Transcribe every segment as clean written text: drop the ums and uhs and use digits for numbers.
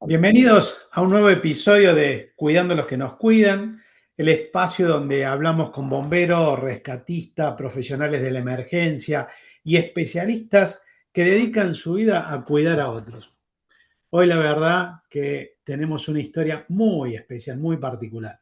Bienvenidos a un nuevo episodio de Cuidando a los que nos cuidan, el espacio donde hablamos con bomberos, rescatistas, profesionales de la emergencia y especialistas que dedican su vida a cuidar a otros. Hoy la verdad que tenemos una historia muy especial, muy particular.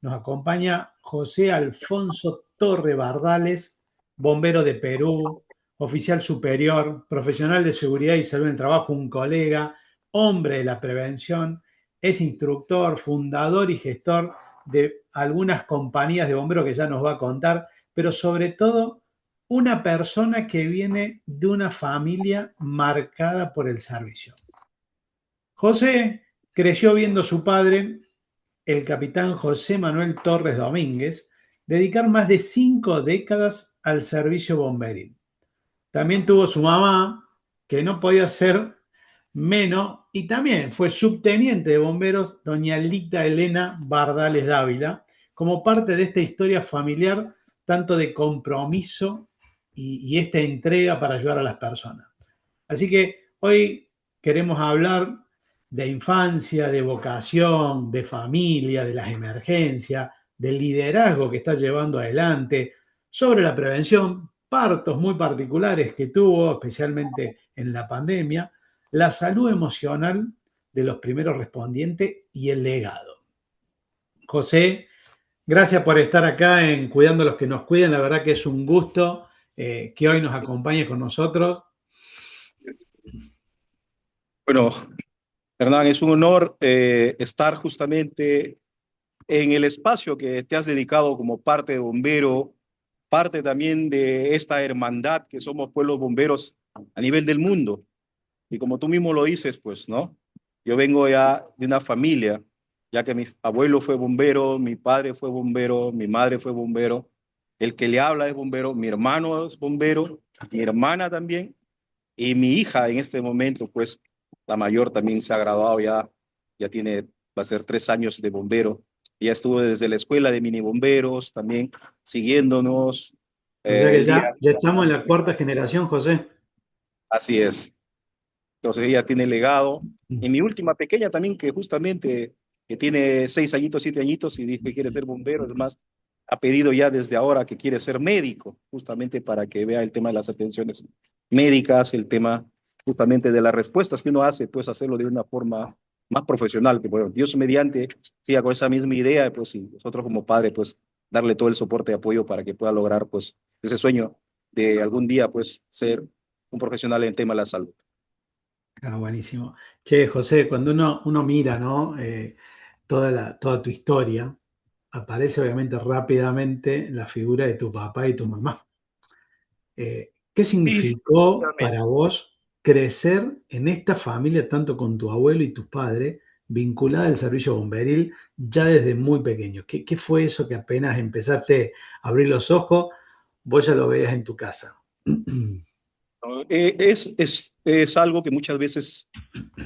Nos acompaña José Alfonso Torre Bardales, bombero de Perú, oficial superior, profesional de seguridad y salud en el trabajo, un colega, hombre de la prevención, es instructor, fundador y gestor de algunas compañías de bomberos que ya nos va a contar, pero sobre todo una persona que viene de una familia marcada por el servicio. José creció viendo a su padre, el capitán José Manuel Torres Domínguez, dedicar más de 5 décadas al servicio bomberil. También tuvo su mamá, que no podía ser menos, y también fue subteniente de bomberos, doña Lita Elena Bardales Dávila, como parte de esta historia familiar, tanto de compromiso y esta entrega para ayudar a las personas. Así que hoy queremos hablar de infancia, de vocación, de familia, de las emergencias, del liderazgo que está llevando adelante, sobre la prevención, partos muy particulares que tuvo, especialmente en la pandemia, la salud emocional de los primeros respondientes y el legado. José, gracias por estar acá en Cuidando a los que nos cuidan. La verdad que es un gusto que hoy nos acompañe con nosotros. Bueno, Hernán, es un honor estar justamente en el espacio que te has dedicado como parte de bombero, parte también de esta hermandad que somos pueblos bomberos a nivel del mundo. Y como tú mismo lo dices, pues, ¿no? Yo vengo ya de una familia, ya que mi abuelo fue bombero, mi padre fue bombero, mi madre fue bombero, el que le habla es bombero, mi hermano es bombero, mi hermana también, y mi hija en este momento, pues, la mayor también se ha graduado ya tiene, va a ser 3 años de bombero. Ya estuvo desde la escuela de mini bomberos, también siguiéndonos. O sea que El día, ya estamos en la cuarta generación, José. así es. Entonces ella tiene legado. Y mi última pequeña también, que justamente que tiene 6 añitos, 7 añitos, y dijo que quiere ser bombero. Además, ha pedido ya desde ahora que quiere ser médico, justamente para que vea el tema de las atenciones médicas, el tema justamente de las respuestas que uno hace, pues hacerlo de una forma más profesional, que bueno, Dios mediante siga con esa misma idea, pues y nosotros como padres, pues darle todo el soporte y apoyo para que pueda lograr, pues, ese sueño de algún día, pues, ser un profesional en el tema de la salud. Ah, buenísimo. Che, José, cuando uno mira, ¿no? Toda tu historia, aparece obviamente rápidamente la figura de tu papá y tu mamá. ¿Qué Sí, significó realmente. para vos crecer en esta familia, tanto con tu abuelo y tus padres, vinculada al servicio bomberil ya desde muy pequeño? ¿Qué fue eso que apenas empezaste a abrir los ojos, vos ya lo veías en tu casa? ¿No? Es algo que muchas veces,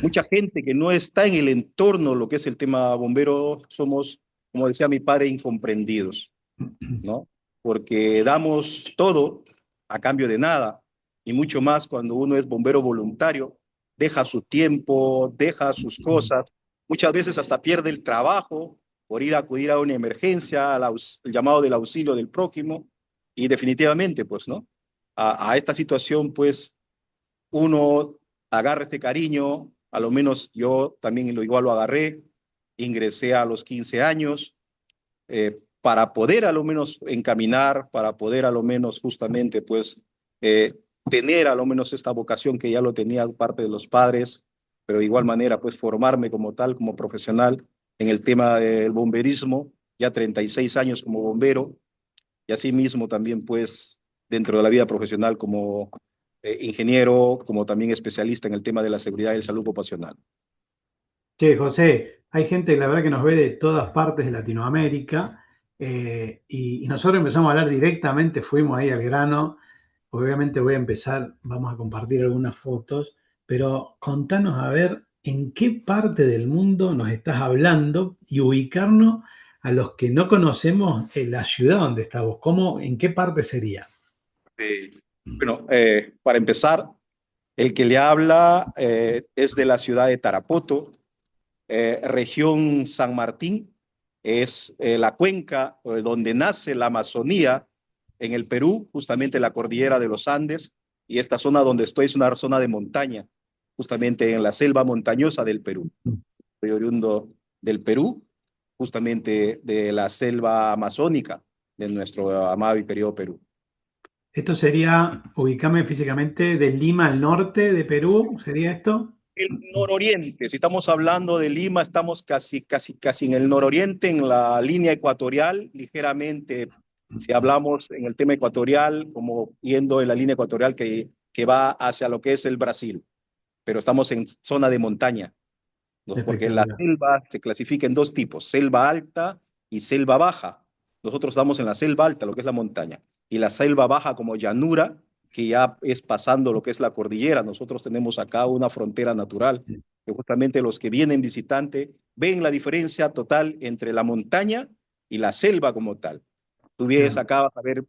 mucha gente que no está en el entorno, lo que es el tema bombero, somos, como decía mi padre, incomprendidos, ¿no? Porque damos todo a cambio de nada, y mucho más cuando uno es bombero voluntario, deja su tiempo, deja sus cosas, muchas veces hasta pierde el trabajo por ir a acudir a una emergencia, el llamado del auxilio del prójimo, y definitivamente, pues, ¿no? A esta situación, pues, uno agarra este cariño, a lo menos yo también lo igual lo agarré, ingresé a los 15 años, para poder a lo menos encaminar, para poder a lo menos justamente, pues, tener a lo menos esta vocación que ya lo tenía parte de los padres, pero de igual manera pues formarme como tal, como profesional en el tema del bomberismo, ya 36 años como bombero y asimismo también pues dentro de la vida profesional como ingeniero, como también especialista en el tema de la seguridad y salud ocupacional. Che, José, hay gente, la verdad, que nos ve de todas partes de Latinoamérica y nosotros empezamos a hablar directamente, fuimos ahí al grano. Obviamente voy a empezar, vamos a compartir algunas fotos, pero contanos a ver en qué parte del mundo nos estás hablando y ubicarnos a los que no conocemos en la ciudad donde estamos. ¿Cómo, en qué parte sería? Eh, bueno, para empezar, el que le habla es de la ciudad de Tarapoto, región San Martín, es la cuenca donde nace la Amazonía en el Perú, justamente la cordillera de los Andes, y esta zona donde estoy es una zona de montaña, justamente en la selva montañosa del Perú. Soy oriundo del Perú, justamente de la selva amazónica de nuestro amado y querido Perú. Esto sería, ubicame físicamente, de Lima al norte de Perú, ¿sería esto? El nororiente, si estamos hablando de Lima, estamos casi en el nororiente, en la línea ecuatorial, ligeramente, si hablamos en el tema ecuatorial, como yendo en la línea ecuatorial que va hacia lo que es el Brasil, pero estamos en zona de montaña, ¿no? Porque la Espectacular. selva se clasifica en dos tipos, selva alta y selva baja. Nosotros estamos en la selva alta, lo que es la montaña, y la selva baja como llanura, que ya es pasando lo que es la cordillera. Nosotros tenemos acá una frontera natural, que justamente los que vienen visitantes ven la diferencia total entre la montaña y la selva como tal. Tú vienes Claro. acá vas a ver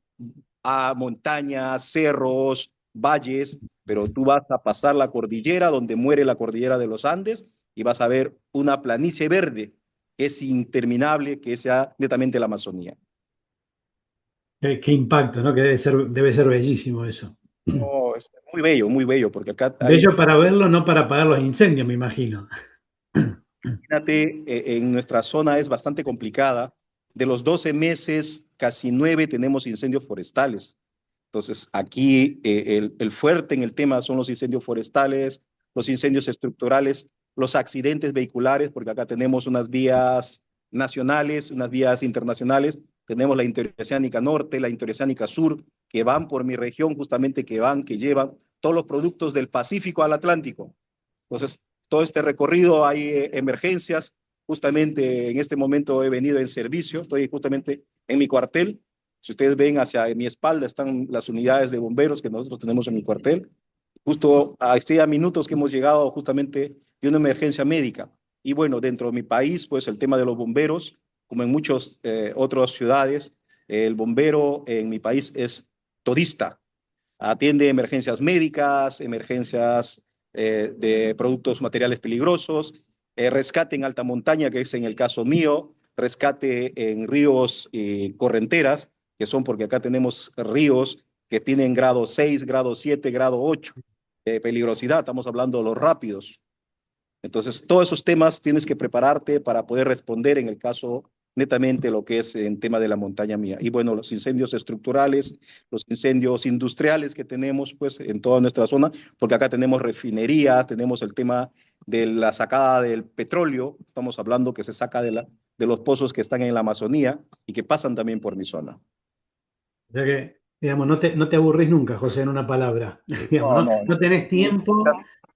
montañas, cerros, valles, pero tú vas a pasar la cordillera donde muere la cordillera de los Andes y vas a ver una planicie verde que es interminable, que es ya netamente la Amazonía. Qué impacto, ¿no? Que debe ser bellísimo eso. No, es muy bello, porque acá hay, Bello para verlo, no para apagar los incendios, me imagino. imagínate, en nuestra zona es bastante complicada. De los 12 meses, casi 9 tenemos incendios forestales. Entonces, aquí el fuerte en el tema son los incendios forestales, los incendios estructurales, los accidentes vehiculares, porque acá tenemos unas vías nacionales, unas vías internacionales, tenemos la interoceánica norte, la interoceánica sur, que van por mi región, justamente que llevan todos los productos del Pacífico al Atlántico. Entonces, todo este recorrido hay emergencias. Justamente en este momento he venido en servicio, estoy justamente en mi cuartel. Si ustedes ven hacia mi espalda están las unidades de bomberos que nosotros tenemos en mi cuartel. Justo a minutos que hemos llegado justamente de una emergencia médica. Y bueno, dentro de mi país, pues el tema de los bomberos, como en muchas otras ciudades, el bombero en mi país es todista, atiende emergencias médicas, emergencias de productos materiales peligrosos, rescate en alta montaña, que es en el caso mío, rescate en ríos y correnteras, que son porque acá tenemos ríos que tienen grado 6, grado 7, grado 8 de peligrosidad, estamos hablando de los rápidos. Entonces, todos esos temas tienes que prepararte para poder responder en el caso netamente lo que es en tema de la montaña mía. Y bueno, los incendios estructurales, los incendios industriales que tenemos pues en toda nuestra zona, porque acá tenemos refinerías, tenemos el tema de la sacada del petróleo, estamos hablando que se saca de los pozos que están en la Amazonía y que pasan también por mi zona. O sea que, digamos, no te aburrís nunca, José, en una palabra. Digamos, No, ¿no? no, No tenés tiempo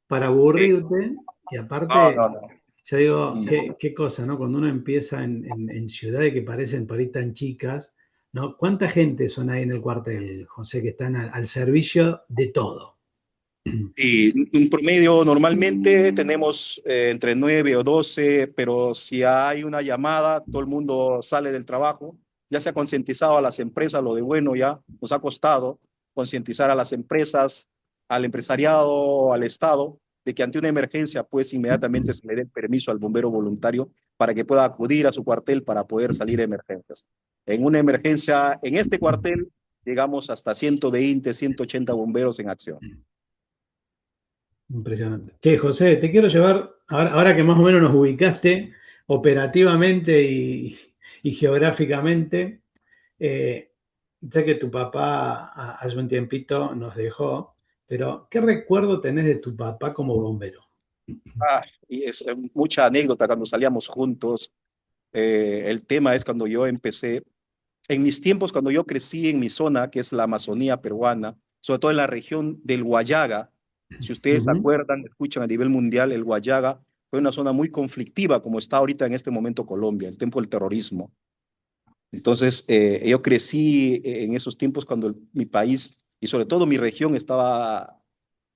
para aburrirte y no, aparte, no, no. yo digo, qué cosa, ¿no? Cuando uno empieza en ciudades que parecen por ahí tan chicas, ¿no? ¿Cuánta gente son ahí en el cuartel, José, que están al servicio de todo? Y un promedio normalmente tenemos entre 9 o 12, pero si hay una llamada, todo el mundo sale del trabajo. Ya se ha concientizado a las empresas, lo de bueno ya nos ha costado concientizar a las empresas, al empresariado, al Estado, de que ante una emergencia, pues inmediatamente se le dé el permiso al bombero voluntario para que pueda acudir a su cuartel para poder salir a emergencias. En una emergencia, en este cuartel, llegamos hasta 120, 180 bomberos en acción. Impresionante. Che, José, te quiero llevar, ahora que más o menos nos ubicaste operativamente y geográficamente, sé que tu papá hace un tiempito nos dejó pero ¿qué recuerdo tenés de tu papá como bombero? Y es mucha anécdota cuando salíamos juntos. El tema es cuando yo empecé, en mis tiempos, cuando yo crecí en mi zona, que es la Amazonía peruana, sobre todo en la región del Huallaga. Si ustedes se Ujú. acuerdan, escuchan a nivel mundial, el Huallaga fue una zona muy conflictiva, como está ahorita en este momento Colombia, el tiempo del terrorismo. Entonces, yo crecí en esos tiempos cuando mi país y sobre todo mi región estaba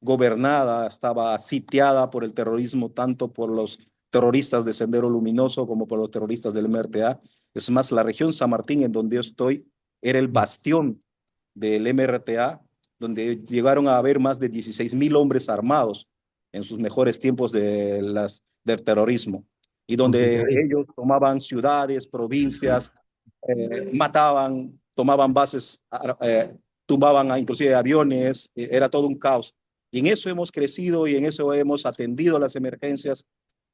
gobernada, estaba sitiada por el terrorismo, tanto por los terroristas de Sendero Luminoso como por los terroristas del MRTA. Es más, la región San Martín, en donde yo estoy, era el bastión del MRTA, donde llegaron a haber más de 16.000 hombres armados en sus mejores tiempos del terrorismo, y donde Complicadito. ellos tomaban ciudades, provincias, mataban, tomaban bases, tumbaban inclusive aviones, era todo un caos. Y en eso hemos crecido y en eso hemos atendido las emergencias.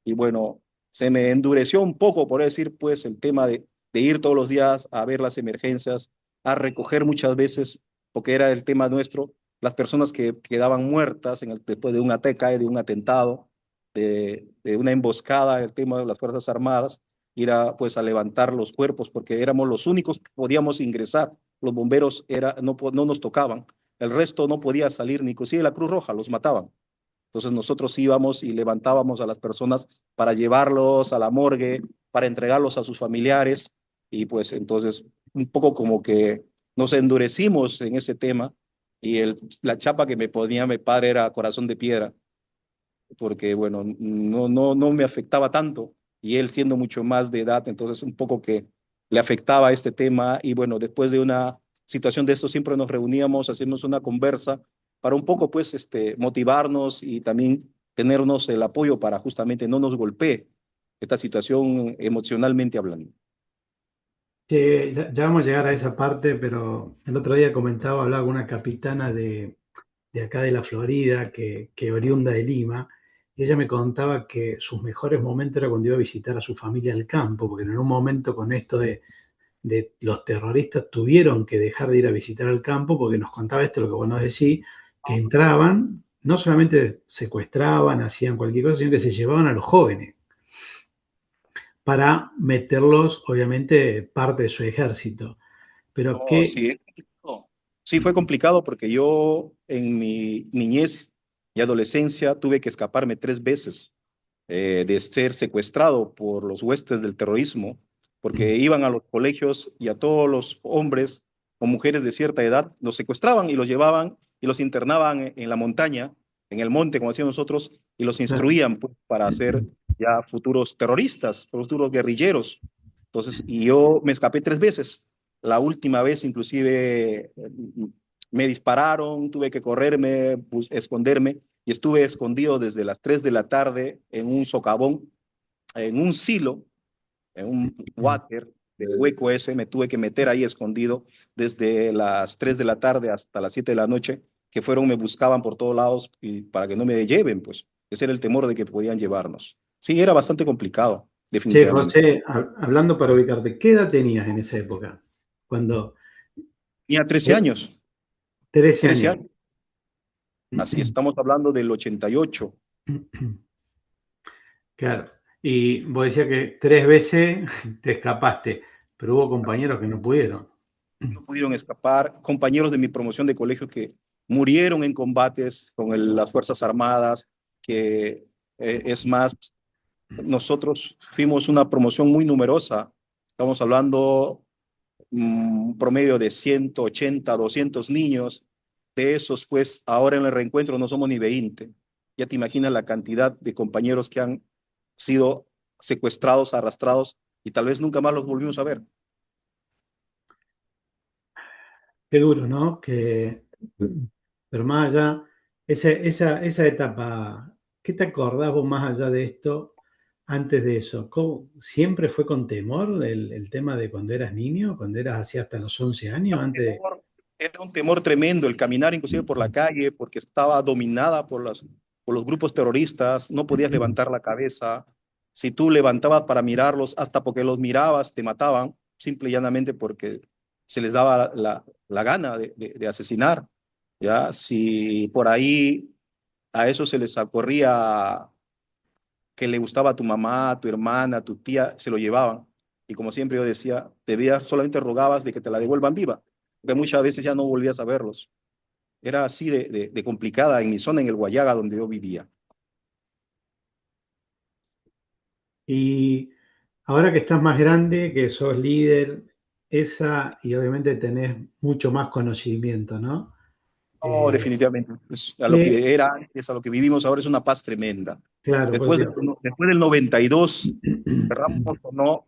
Y bueno, se me endureció un poco, por decir, pues, el tema de ir todos los días a ver las emergencias, a recoger muchas veces, porque era el tema nuestro, las personas que quedaban muertas después de un ataque, de un atentado, de una emboscada, el tema de las Fuerzas Armadas, ir a, pues, a levantar los cuerpos, porque éramos los únicos que podíamos ingresar. Los bomberos no nos tocaban. El resto no podía salir, ni inclusive la Cruz Roja, los mataban. Entonces nosotros íbamos y levantábamos a las personas para llevarlos a la morgue, para entregarlos a sus familiares, y pues entonces un poco como que nos endurecimos en ese tema, y la chapa que me ponía mi padre era corazón de piedra, porque bueno, no me afectaba tanto, y él siendo mucho más de edad, entonces un poco que le afectaba este tema. Y bueno, después de una situación de esto siempre nos reuníamos, hacíamos una conversa para un poco pues motivarnos y también tenernos el apoyo para justamente no nos golpee esta situación emocionalmente hablando. Sí, ya vamos a llegar a esa parte, pero el otro día comentaba, hablaba con una capitana de acá de la Florida, que oriunda de Lima, y ella me contaba que sus mejores momentos era cuando iba a visitar a su familia al campo, porque en un momento con esto de los terroristas tuvieron que dejar de ir a visitar al campo, porque nos contaba esto, lo que vos nos decís, que entraban, no solamente secuestraban, hacían cualquier cosa, sino que se llevaban a los jóvenes para meterlos, obviamente, parte de su ejército. Pero Oh, que, sí, oh, sí fue complicado porque yo en mi niñez y adolescencia tuve que escaparme 3 veces de ser secuestrado por los huestes del terrorismo, porque iban a los colegios y a todos los hombres o mujeres de cierta edad los secuestraban y los llevaban y los internaban en la montaña, en el monte, como decíamos nosotros, y los instruían pues, para ser ya futuros terroristas, futuros guerrilleros. Entonces, y yo me escapé 3 veces. La última vez, inclusive, me dispararon, tuve que correrme, esconderme, y estuve escondido desde las 3 de la tarde en un socavón, en un silo, en un water del hueco ese. Me tuve que meter ahí escondido desde las 3 de la tarde hasta las 7 de la noche, que fueron, me buscaban por todos lados y para que no me lleven, pues ese era el temor de que podían llevarnos. Sí, era bastante complicado, che, definitivamente. José, hablando para ubicarte, ¿qué edad tenías en esa época? Cuando, Tenía 13 eh, años, 13 13 años. años. Así estamos hablando del 88. Claro. Y vos decías que 3 veces te escapaste, pero hubo Así compañeros que no pudieron. no pudieron escapar, compañeros de mi promoción de colegio que murieron en combates con las Fuerzas Armadas, que es más, nosotros fuimos una promoción muy numerosa, estamos hablando un promedio de 180, 200 niños. De esos, pues ahora en el reencuentro no somos ni 20. Ya te imaginas la cantidad de compañeros que han sido secuestrados, arrastrados, y tal vez nunca más los volvimos a ver. Qué duro, ¿no? Pero más allá, esa etapa, ¿qué te acordás vos más allá de esto, antes de eso? ¿Siempre fue con temor el tema de cuando eras niño, cuando eras así hasta los 11 años, antes? Era un temor tremendo el caminar inclusive por la calle, porque estaba dominada por los grupos terroristas, no podías levantar la cabeza. Si tú levantabas para mirarlos, hasta porque los mirabas, te mataban, simple y llanamente porque se les daba la gana de asesinar. ¿ya? Si por ahí a eso se les ocurría que le gustaba a tu mamá, a tu hermana, a tu tía, se lo llevaban. Y como siempre yo decía, debías, solamente rogabas de que te la devuelvan viva, porque muchas veces ya no volvías a verlos. Era así de complicada en mi zona, en el Guayaga, donde yo vivía. Y ahora que estás más grande, que sos líder, esa, y obviamente tenés mucho más conocimiento, ¿no? No, Eh, definitivamente. Pues, a lo que, que era antes, a lo que vivimos ahora es una paz tremenda. claro, pues Después, después del 92, cerramos o no,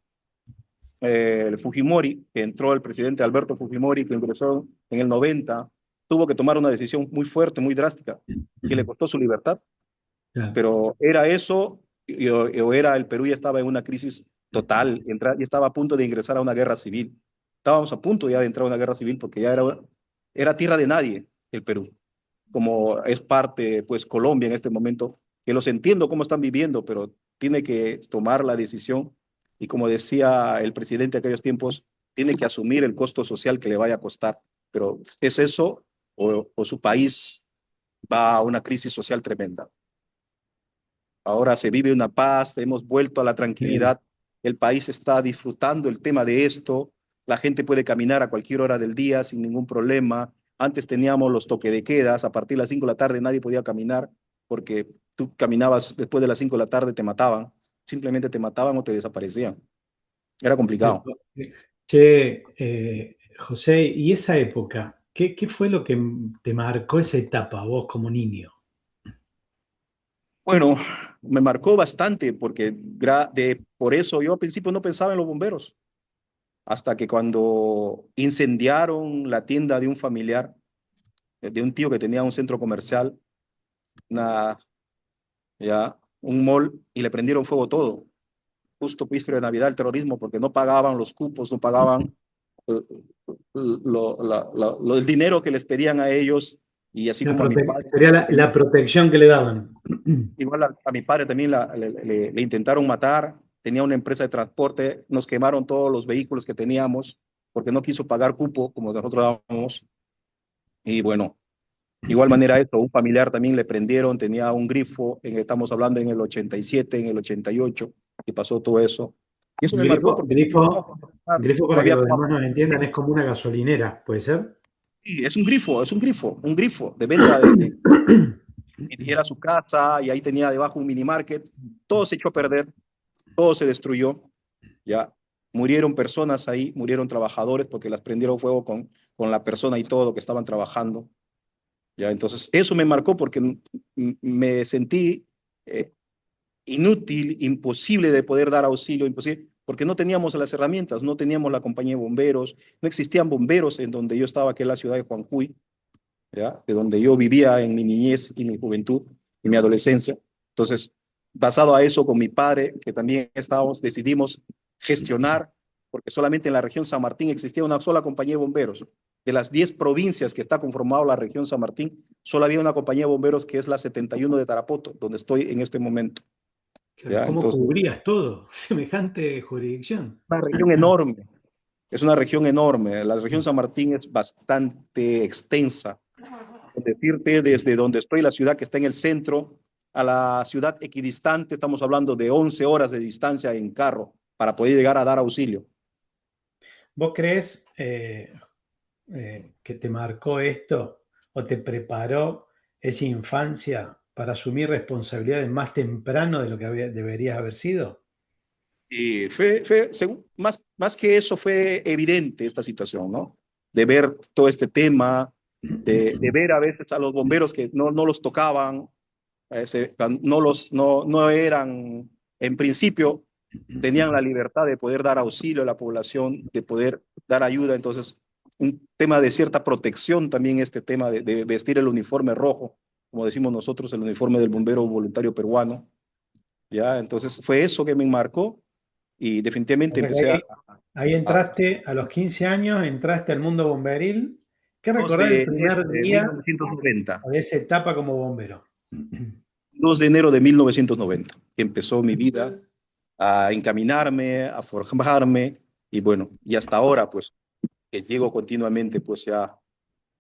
el Fujimori, que entró el presidente Alberto Fujimori, que ingresó en el 90, tuvo que tomar una decisión muy fuerte, muy drástica, que le costó su libertad. claro. Pero era eso, o era el Perú ya estaba en una crisis total, ya estaba a punto de ingresar a una guerra civil. Estábamos a punto ya de entrar a una guerra civil porque ya era tierra de nadie el Perú, como es parte, pues, Colombia en este momento, que los entiendo cómo están viviendo, pero tiene que tomar la decisión y como decía el presidente de aquellos tiempos, tiene que asumir el costo social que le vaya a costar, pero es eso o su país va a una crisis social tremenda. Ahora se vive una paz, hemos vuelto a la Bien. tranquilidad, el país está disfrutando el tema de esto, la gente puede caminar a cualquier hora del día sin ningún problema. Antes teníamos los toques de quedas, a partir de las 5 de la tarde nadie podía caminar porque tú caminabas después de las 5 de la tarde, te mataban, simplemente te mataban o te desaparecían. Era complicado. Che, José, ¿y esa época? ¿Qué fue lo que te marcó esa etapa, vos como niño? Bueno, me marcó bastante porque por eso yo al principio no pensaba en los bomberos, hasta que cuando incendiaron la tienda de un familiar, de un tío que tenía un centro comercial, una, un mall, y le prendieron fuego todo, justo víspera de Navidad, el terrorismo, porque no pagaban los cupos, no pagaban eh, el dinero que les pedían a ellos, y así como a mi padre, Sería la protección que le daban. igual a mi padre también le intentaron matar, tenía una empresa de transporte, nos quemaron todos los vehículos que teníamos, porque no quiso pagar cupo como nosotros dábamos, y bueno, igual manera esto, un familiar también le prendieron, tenía un grifo, estamos hablando en el 87, en el 88, que pasó todo eso. Y eso me marcó Grifo, porque grifo, grifo no para que había los como... demás nos entiendan, es como una gasolinera, ¿puede ser? Sí, un grifo de venta y era su casa y ahí tenía debajo un mini market. Todo se echó a perder, todo se destruyó, ya. Murieron personas ahí, murieron trabajadores porque las prendieron fuego con la persona y todo que estaban trabajando. Ya, entonces, eso me marcó porque me sentí eh, inútil, imposible de poder dar auxilio, imposible, porque no teníamos las herramientas, no teníamos la compañía de bomberos, no existían bomberos en donde yo estaba, que es la ciudad de Juanjuy, ¿ya? De donde yo vivía en mi niñez y mi juventud y mi adolescencia. Entonces, basado a eso con mi padre, que también decidimos gestionar, porque solamente en la región San Martín existía una sola compañía de bomberos. De las 10 provincias que está conformado la región San Martín, solo había una compañía de bomberos que es la 71 de Tarapoto, donde estoy en este momento. Claro, ¿Ya? ¿cómo Entonces, cubrías todo? Semejante jurisdicción. una región enorme, es una región enorme. La región San Martín es bastante extensa. Con decirte, desde donde estoy, la ciudad que está en el centro, a la ciudad equidistante, estamos hablando de 11 horas de distancia en carro para poder llegar a dar auxilio. ¿Vos crees que te marcó esto o te preparó esa infancia para asumir responsabilidades más temprano de lo que deberías haber sido? Y más que eso, fue evidente esta situación, ¿no? De ver todo este tema, de ver a veces a los bomberos que no los tocaban, no eran, en principio, tenían la libertad de poder dar auxilio a la población, de poder dar ayuda. Entonces, un tema de cierta protección también, este tema de vestir el uniforme rojo, como decimos nosotros, el uniforme del bombero voluntario peruano, ¿ya? Entonces, fue eso que me marcó y O definitivamente sea que empecé ahí a entraste a los 15 años, entraste al mundo bomberil. ¿Qué 2 recordás de del enero primer de día 1990. o de esa etapa como bombero? 2 de enero de 1990, que empezó mi vida a encaminarme, a forjarme, y bueno, y hasta ahora, pues, que llego continuamente, pues ya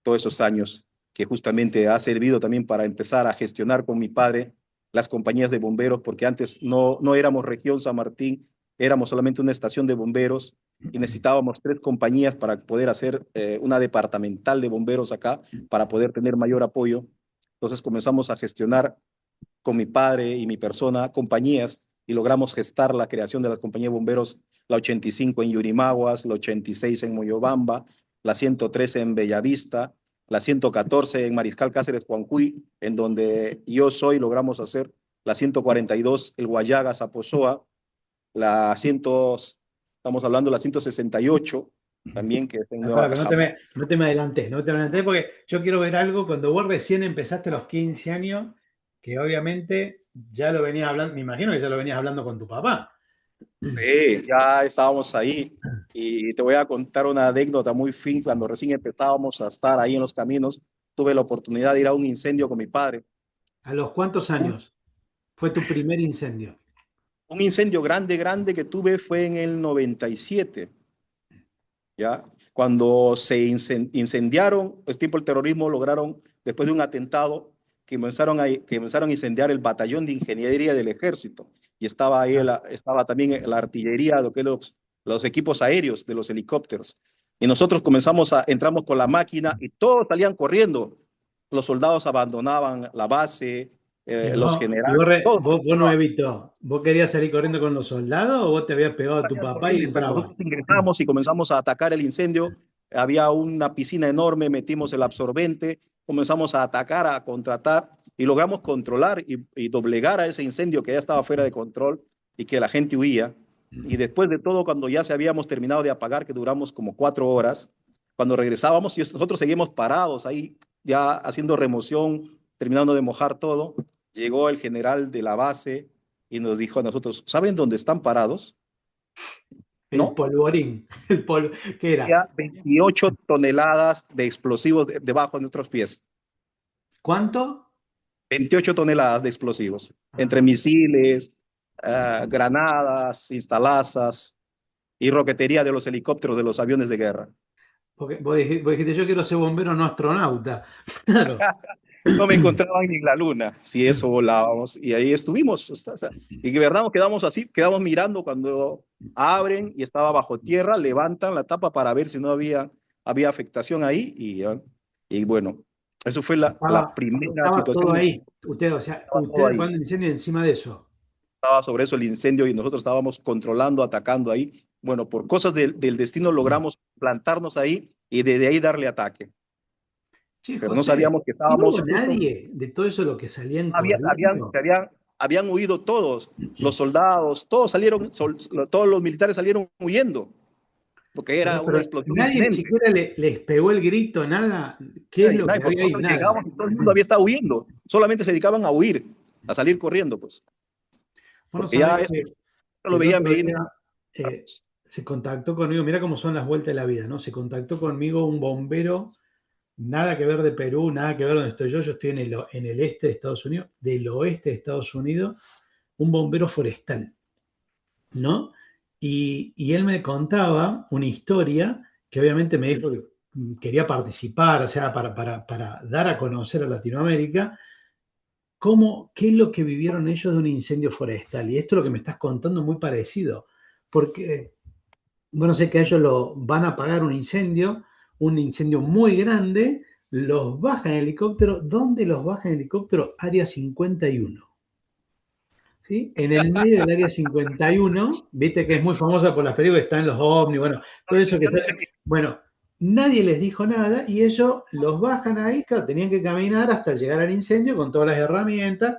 todos esos años. que justamente ha servido también para empezar a gestionar con mi padre las compañías de bomberos, porque antes no éramos región San Martín, éramos solamente una estación de bomberos y necesitábamos 3 compañías para poder hacer una departamental de bomberos acá, para poder tener mayor apoyo. Entonces comenzamos a gestionar con mi padre y mi persona compañías y logramos gestar la creación de las compañías de bomberos, la 85 en Yurimaguas, la 86 en Moyobamba, la 113 en Bellavista, la 114 en Mariscal Cáceres Juanjuy, en donde yo soy, logramos hacer la 142 el Guayagas Apozoa, la 100, estamos hablando de la 168 también, que es en Nueva Para, pero Cajamarca. no te me adelantes, no te me adelantes porque yo quiero ver algo cuando vos recién empezaste a los 15 años, que obviamente ya lo venías hablando, me imagino que ya lo venías hablando con tu papá. Sí, ya estábamos ahí y te voy a contar una anécdota muy fin. Cuando recién empezábamos a estar ahí en los caminos, tuve la oportunidad de ir a un incendio con mi padre. ¿A los cuántos Un, años fue tu primer incendio? un incendio grande, grande que tuve fue en el 97, ¿ya? Cuando se incendiaron, el tiempo del terrorismo lograron, después de un atentado, que comenzaron a incendiar el batallón de ingeniería del ejército. Y estaba ahí, Ah, estaba también la artillería, lo que es los equipos aéreos de los helicópteros. Y nosotros entramos con la máquina y todos salían corriendo. Los soldados abandonaban la base, los y generales, vos, todos vos no evitó, ¿vos querías salir corriendo con los soldados o vos te habías pegado a tu salían papá y corriendo, pero entraba? nosotros ingresamos y comenzamos a atacar el incendio. Había una piscina enorme, metimos el absorbente, comenzamos a atacar, a contratar y logramos controlar y doblegar a ese incendio que ya estaba fuera de control y que la gente huía. Y después de todo, cuando ya se habíamos terminado de apagar, que duramos como 4 horas, cuando regresábamos y nosotros seguimos parados ahí, ya haciendo remoción, terminando de mojar todo, llegó el general de la base y nos dijo a nosotros, ¿saben dónde están parados? El ¿No? polvorín, ¿qué era? Había 28 toneladas de explosivos debajo de nuestros pies. ¿Cuánto? 28 toneladas de explosivos, entre Ah, misiles, granadas, instalazas y roquetería de los helicópteros de los aviones de guerra. porque vos dijiste, yo quiero ser bombero, no astronauta. Claro. No me encontraban ni en la luna, si eso volábamos, y ahí estuvimos. O sea, y de verdad nos quedamos así, quedamos mirando cuando abren y estaba bajo tierra, levantan la tapa para ver si no había afectación ahí, y bueno, eso fue la primera Estaba todo situación. ahí. Ustedes, o sea, Estaba todo ustedes ahí. apagando el incendio encima de eso. Estaba sobre eso el incendio y nosotros estábamos controlando, atacando ahí. Bueno, por cosas del destino logramos plantarnos ahí y desde ahí darle ataque, Che, pero no José, sabíamos que ¿y no hubo estábamos justo. nadie de todo eso lo que salían había, habían, corriendo? habían, habían huido todos, los soldados, todos salieron, todos los militares salieron huyendo, porque era una Pero explosión nadie inminente. siquiera les pegó el grito, nada. ¿Qué es lo que Porque había ahí? nosotros Nada. llegamos y todo el mundo había estado huyendo, solamente se dedicaban a huir, a salir corriendo, pues, Bueno, porque ya sabés eso que lo el veían otro venir. día se contactó conmigo, mira cómo son las vueltas de la vida, ¿no? Se contactó conmigo un bombero, nada que ver de Perú, nada que ver donde estoy yo estoy en el este de Estados Unidos, del oeste de Estados Unidos, un bombero forestal, ¿no? Y él me contaba una historia que obviamente me dijo que quería participar, o sea, para dar a conocer a Latinoamérica qué es lo que vivieron ellos de un incendio forestal. Y esto es lo que me estás contando muy parecido, porque, bueno, sé que ellos lo van a apagar un incendio muy grande, los bajan en helicóptero. ¿Dónde los bajan en helicóptero? Área 51. ¿Sí? En el medio del área 51, viste que es muy famosa por las películas, están los ovnis, bueno, todo eso que está. Bueno, nadie les dijo nada y ellos los bajan ahí, claro, tenían que caminar hasta llegar al incendio con todas las herramientas,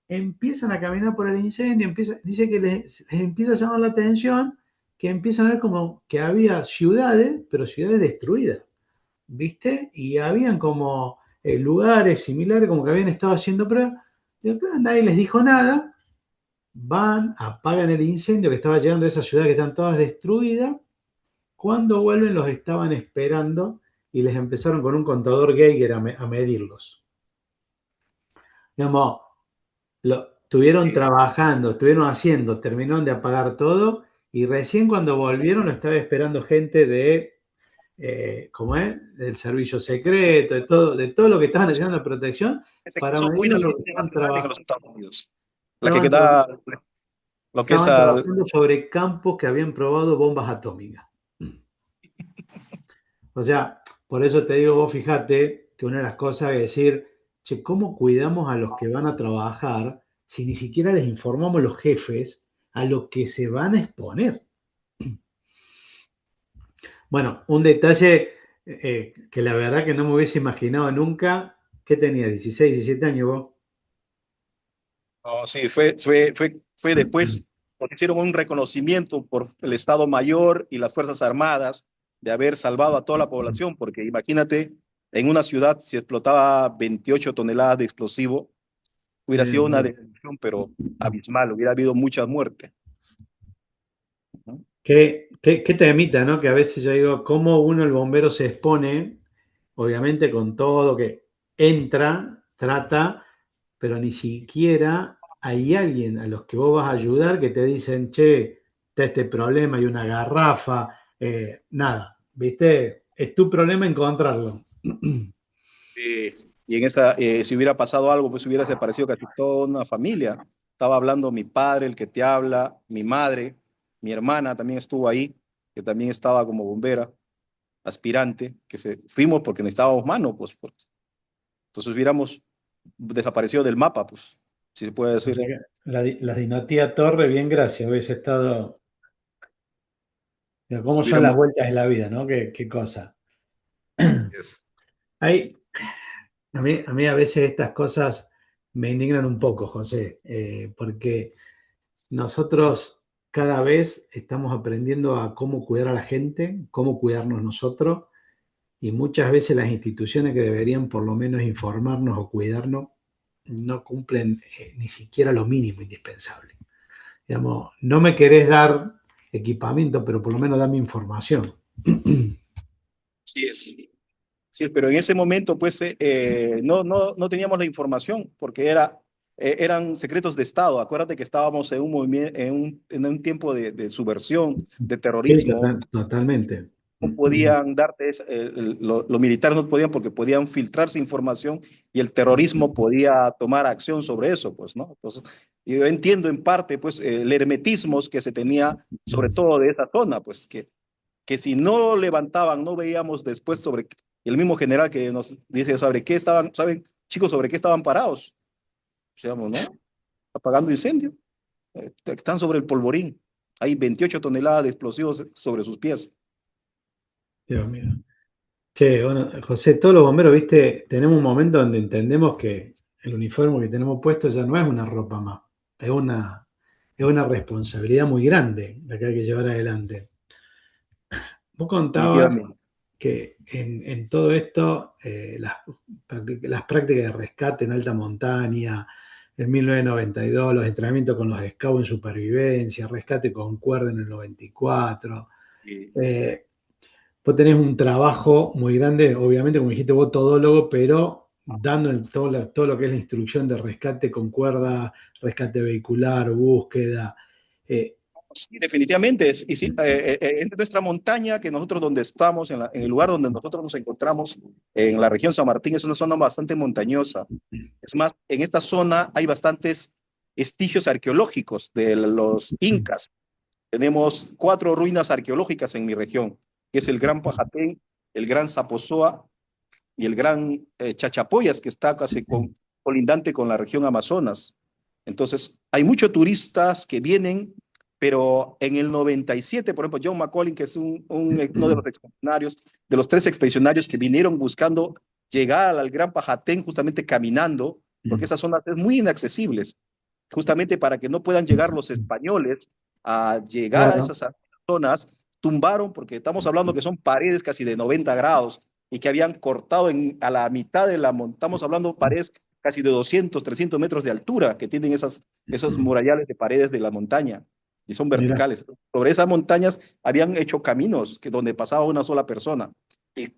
empiezan a caminar por el incendio, dice que les empieza a llamar la atención, que empiezan a ver como que había ciudades, pero ciudades destruidas, ¿viste? Y habían como lugares similares, como que habían estado haciendo pruebas, pero claro, nadie les dijo nada. Van, apagan el incendio que estaba llegando a esa ciudad que están todas destruidas. Cuando vuelven los estaban esperando y les empezaron con un contador Geiger a medirlos. Digamos, estuvieron Sí, trabajando, estuvieron haciendo, terminaron de apagar todo y recién cuando volvieron lo estaba esperando gente de ¿cómo es? Del servicio secreto, de todo lo que estaban haciendo la protección, En ese para caso, medir cuida la lo que Agencia Nacional en los Estados Unidos, la que estaban, queda lo que es estaban al... trabajando sobre campos que habían probado bombas atómicas. O sea, por eso te digo, vos fíjate que una de las cosas es decir, che, ¿cómo cuidamos a los que van a trabajar si ni siquiera les informamos los jefes a lo que se van a exponer? Bueno, un detalle que la verdad que no me hubiese imaginado nunca. ¿Qué tenía? 16, 17 años vos. Oh, sí, fue después, porque hicieron un reconocimiento por el Estado Mayor y las Fuerzas Armadas de haber salvado a toda la población, porque imagínate, en una ciudad si explotaba 28 toneladas de explosivo, hubiera sido una destrucción, pero abismal, hubiera habido mucha muerte. ¿No? Qué temita, ¿no? Que a veces yo digo, ¿cómo uno, el bombero, se expone? Obviamente con todo que entra, trata, pero ni siquiera hay alguien a los que vos vas a ayudar que te dicen, che, está este problema, hay una garrafa, nada, ¿viste? Es tu problema encontrarlo. Y en esa, si hubiera pasado algo, pues hubiera desaparecido casi toda una familia. Estaba hablando mi padre, el que te habla, mi madre, mi hermana también estuvo ahí, que también estaba como bombera, aspirante, fuimos porque necesitábamos mano, pues, entonces hubiéramos desaparecido del mapa, pues, si se puede O sea decir. que la dinastía Torre, bien, gracias, hubiese estado. Mira, cómo son las Hubiéramos, vueltas de la vida, ¿no? Qué cosa. yes. Hay, a mí a veces estas cosas me indignan un poco, José, porque nosotros cada vez estamos aprendiendo a cómo cuidar a la gente, cómo cuidarnos nosotros, y muchas veces las instituciones que deberían por lo menos informarnos o cuidarnos no cumplen ni siquiera lo mínimo indispensable. Digamos, no me querés dar equipamiento, pero por lo menos dame información. Sí es. Sí, pero en ese momento, pues, no teníamos la información porque eran secretos de Estado. Acuérdate que estábamos en un movimiento, en un tiempo de subversión, de Sí, terrorismo. totalmente. No podían darte, los militares no podían porque podían filtrarse información y el terrorismo podía tomar acción sobre eso, pues, ¿no? Entonces, yo entiendo en parte, pues, el hermetismo que se tenía, sobre todo de esa zona, pues, que si no levantaban, no veíamos después sobre el mismo general que nos dice sobre qué estaban, ¿saben, chicos, sobre qué estaban parados? Digamos, ¿no? Apagando incendio. Están sobre el polvorín. Hay 28 toneladas de explosivos sobre sus pies. Dios mío. Che, bueno, José, todos los bomberos, viste, tenemos un momento donde entendemos que el uniforme que tenemos puesto ya no es una ropa más, es una responsabilidad muy grande la que hay que llevar adelante. Vos contabas Definitivamente. que en todo esto, las prácticas de rescate en alta montaña, en 1992, los entrenamientos con los scouts en supervivencia, rescate con cuerda en el 94. Y, eh, Vos tenés un trabajo muy grande, obviamente, como dijiste vos, todólogo, pero dando todo lo que es la instrucción de rescate con cuerda, rescate vehicular, búsqueda. Eh, sí, definitivamente. Y sí, en nuestra montaña, que nosotros donde estamos, en el lugar donde nosotros nos encontramos, en la región San Martín, es una zona bastante montañosa. Es más, en esta zona hay bastantes vestigios arqueológicos de los incas. Tenemos 4 ruinas arqueológicas en mi región, que es el Gran Pajatén, el Gran Zaposoa y el Gran Chachapoyas, que está casi colindante con la región Amazonas. Entonces, hay muchos turistas que vienen, pero en el 97, por ejemplo, John McCollin, que es uno de los expedicionarios, de los 3 expedicionarios que vinieron buscando llegar al Gran Pajatén justamente caminando, porque esas zonas son muy inaccesibles, justamente para que no puedan llegar los españoles a llegar a claro, esas zonas, tumbaron, porque estamos hablando que son paredes casi de 90 grados y que habían cortado a la mitad de la montaña, estamos hablando de paredes casi de 200, 300 metros de altura que tienen esas murallales de paredes de la montaña y son mira, verticales. Sobre esas montañas habían hecho caminos donde pasaba una sola persona y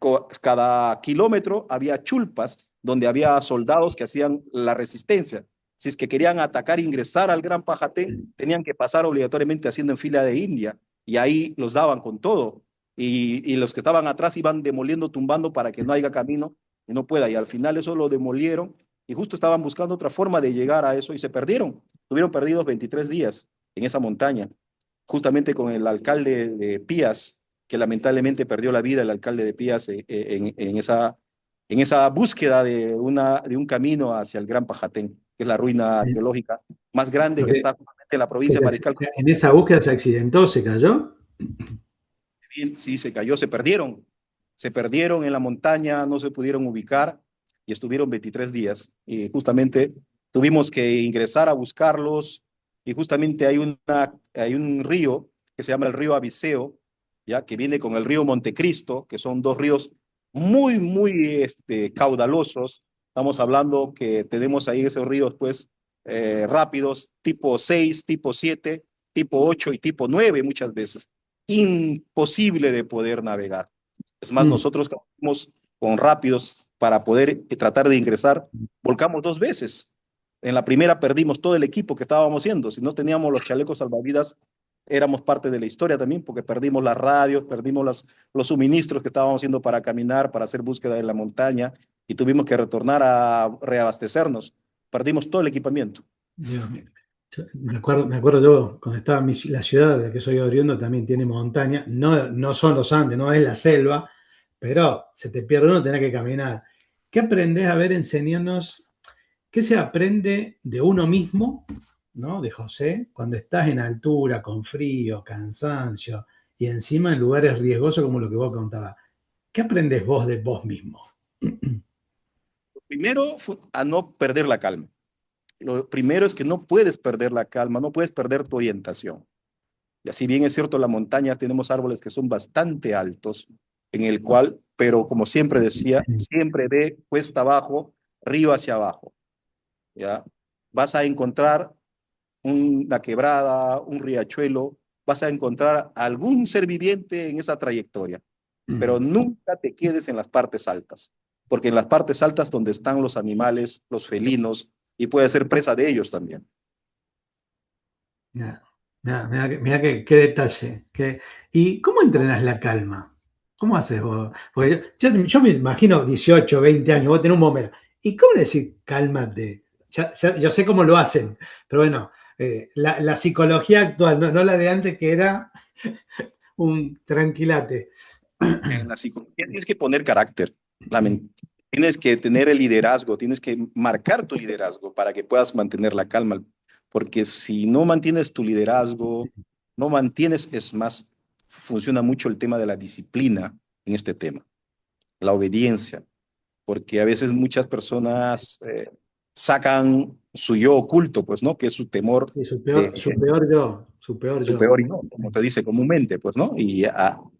cada kilómetro había chulpas donde había soldados que hacían la resistencia. Si es que querían atacar, ingresar al Gran Pajatén, tenían que pasar obligatoriamente haciendo en fila de India y ahí los daban con todo. y los que estaban atrás iban demoliendo, tumbando para que no haya camino y no pueda. Y al final eso lo demolieron y justo estaban buscando otra forma de llegar a eso y se perdieron. Estuvieron perdidos 23 días en esa montaña, justamente con el alcalde de Pías, que lamentablemente perdió la vida, el alcalde de Pías, en esa búsqueda de un camino hacia el Gran Pajatén, que es la ruina arqueológica más grande que está justamente en la provincia de Mariscal. En esa búsqueda se accidentó, se cayó. Sí, se cayó, se perdieron en la montaña, no se pudieron ubicar y estuvieron 23 días. Y justamente tuvimos que ingresar a buscarlos y justamente hay un río que se llama el río Abiseo, ya que viene con el río Montecristo, que son dos ríos muy caudalosos. Estamos hablando que tenemos ahí esos ríos pues rápidos, tipo 6, tipo 7, tipo 8 y tipo 9 muchas veces. Imposible de poder navegar. Es más, nosotros que fuimos con rápidos para poder tratar de ingresar, volcamos 2 veces. En la primera perdimos todo el equipo que estábamos haciendo. Si no teníamos los chalecos salvavidas, éramos parte de la historia también, porque perdimos las radios, perdimos los suministros que estábamos haciendo para caminar, para hacer búsqueda en la montaña, y tuvimos que retornar a reabastecernos. Perdimos todo el equipamiento. Dios mío. Me acuerdo yo, cuando estaba en la ciudad de la que soy oriundo, también tiene montaña. No, no son los Andes, no es la selva, pero se te pierde uno, tenés que caminar. ¿Qué aprendés a ver? Enseñarnos qué se aprende de uno mismo, ¿no? De José, cuando estás en altura, con frío, cansancio y encima en lugares riesgosos como lo que vos contabas. ¿Qué aprendes vos de vos mismo? Primero, a no perder la calma. Lo primero es que no puedes perder la calma, no puedes perder tu orientación. Y así bien es cierto, en la montaña tenemos árboles que son bastante altos, en el cual, pero como siempre decía, siempre ve cuesta abajo, río hacia abajo. ¿Ya? Vas a encontrar una quebrada, un riachuelo, vas a encontrar algún ser viviente en esa trayectoria, pero nunca te quedes en las partes altas, porque en las partes altas donde están los animales, los felinos, y puede ser presa de ellos también. Mira, mira qué detalle. ¿Y cómo entrenas la calma? ¿Cómo haces vos? Porque yo me imagino 18, 20 años, vos tenés un bombero. ¿Y cómo le decís cálmate? Yo sé cómo lo hacen, pero bueno, la psicología actual, no la de antes que era un tranquilate. En la psicología tienes que poner carácter, tienes que tener el liderazgo, tienes que marcar tu liderazgo para que puedas mantener la calma, porque si no mantienes tu liderazgo, no mantienes, es más, funciona mucho el tema de la disciplina en este tema, la obediencia, porque a veces muchas personas sacan su yo oculto, pues, ¿no? Que es su temor Y de, su peor yo, su peor su yo. peor yo, como te dice comúnmente, pues, ¿no? Y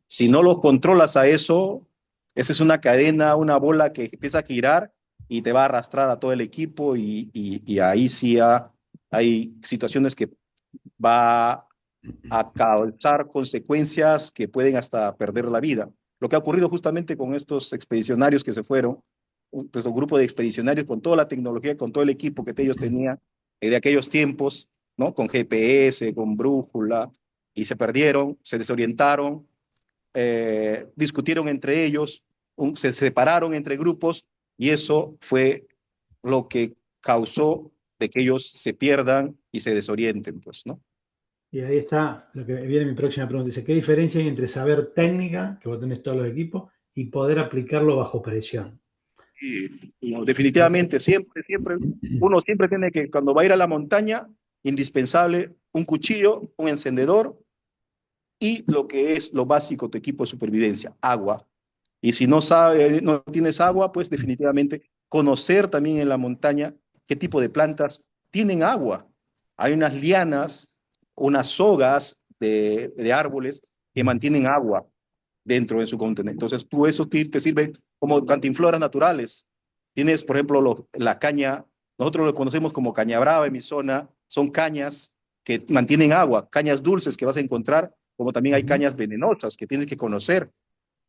si no los controlas a eso, esa es una cadena, una bola que empieza a girar y te va a arrastrar a todo el equipo y ahí sí hay situaciones que va a causar consecuencias que pueden hasta perder la vida. Lo que ha ocurrido justamente con estos expedicionarios que se fueron, nuestro grupo de expedicionarios con toda la tecnología, con todo el equipo que ellos tenían de aquellos tiempos, ¿no? Con GPS, con brújula, y se perdieron, se desorientaron, discutieron entre ellos, se separaron entre grupos y eso fue lo que causó de que ellos se pierdan y se desorienten, pues, ¿no? Y ahí está lo que viene mi próxima pregunta. Dice, ¿qué diferencia hay entre saber técnica, que vos tenés todos los equipos, y poder aplicarlo bajo presión? Y no, definitivamente, uno siempre tiene que, cuando va a ir a la montaña, indispensable un cuchillo, un encendedor y lo que es lo básico, tu equipo de supervivencia, agua. Y si no tienes agua, pues definitivamente conocer también en la montaña qué tipo de plantas tienen agua. Hay unas lianas, unas sogas de árboles que mantienen agua dentro de su contenido. Entonces, tú eso te sirve como cantinfloras naturales. Tienes, por ejemplo, la caña, nosotros lo conocemos como caña brava en mi zona, son cañas que mantienen agua, cañas dulces que vas a encontrar, como también hay cañas venenosas que tienes que conocer,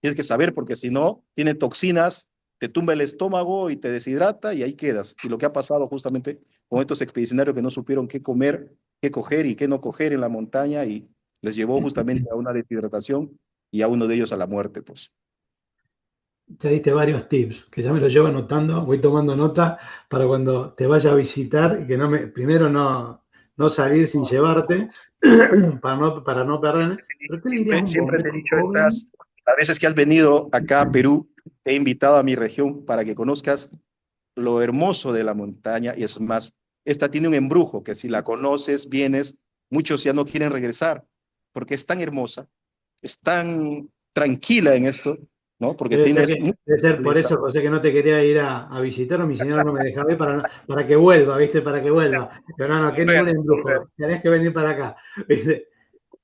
tienes que saber, porque si no, tiene toxinas, te tumba el estómago y te deshidrata y ahí quedas. Y lo que ha pasado justamente con estos expedicionarios que no supieron qué comer, qué coger y qué no coger en la montaña y les llevó justamente a una deshidratación y a uno de ellos a la muerte, pues. Ya diste varios tips, que ya me los llevo anotando, voy tomando nota para cuando te vaya a visitar, y que primero no salir sin llevarte, para no perderme. ¿Pero qué le dirías a un Siempre te he bombero dicho joven? las veces que has venido acá a Perú, te he invitado a mi región para que conozcas lo hermoso de la montaña y es más, esta tiene un embrujo que si la conoces, vienes, muchos ya no quieren regresar porque es tan hermosa, es tan tranquila en esto, ¿no? Porque tienes mucha Debe ser por naturaleza. eso, José, que no te quería ir a visitar o mi señora no me dejaba ir para que vuelva, ¿viste? Para que vuelva. Pero no, que ningún Bueno, embrujo, tenés que venir para acá, ¿viste?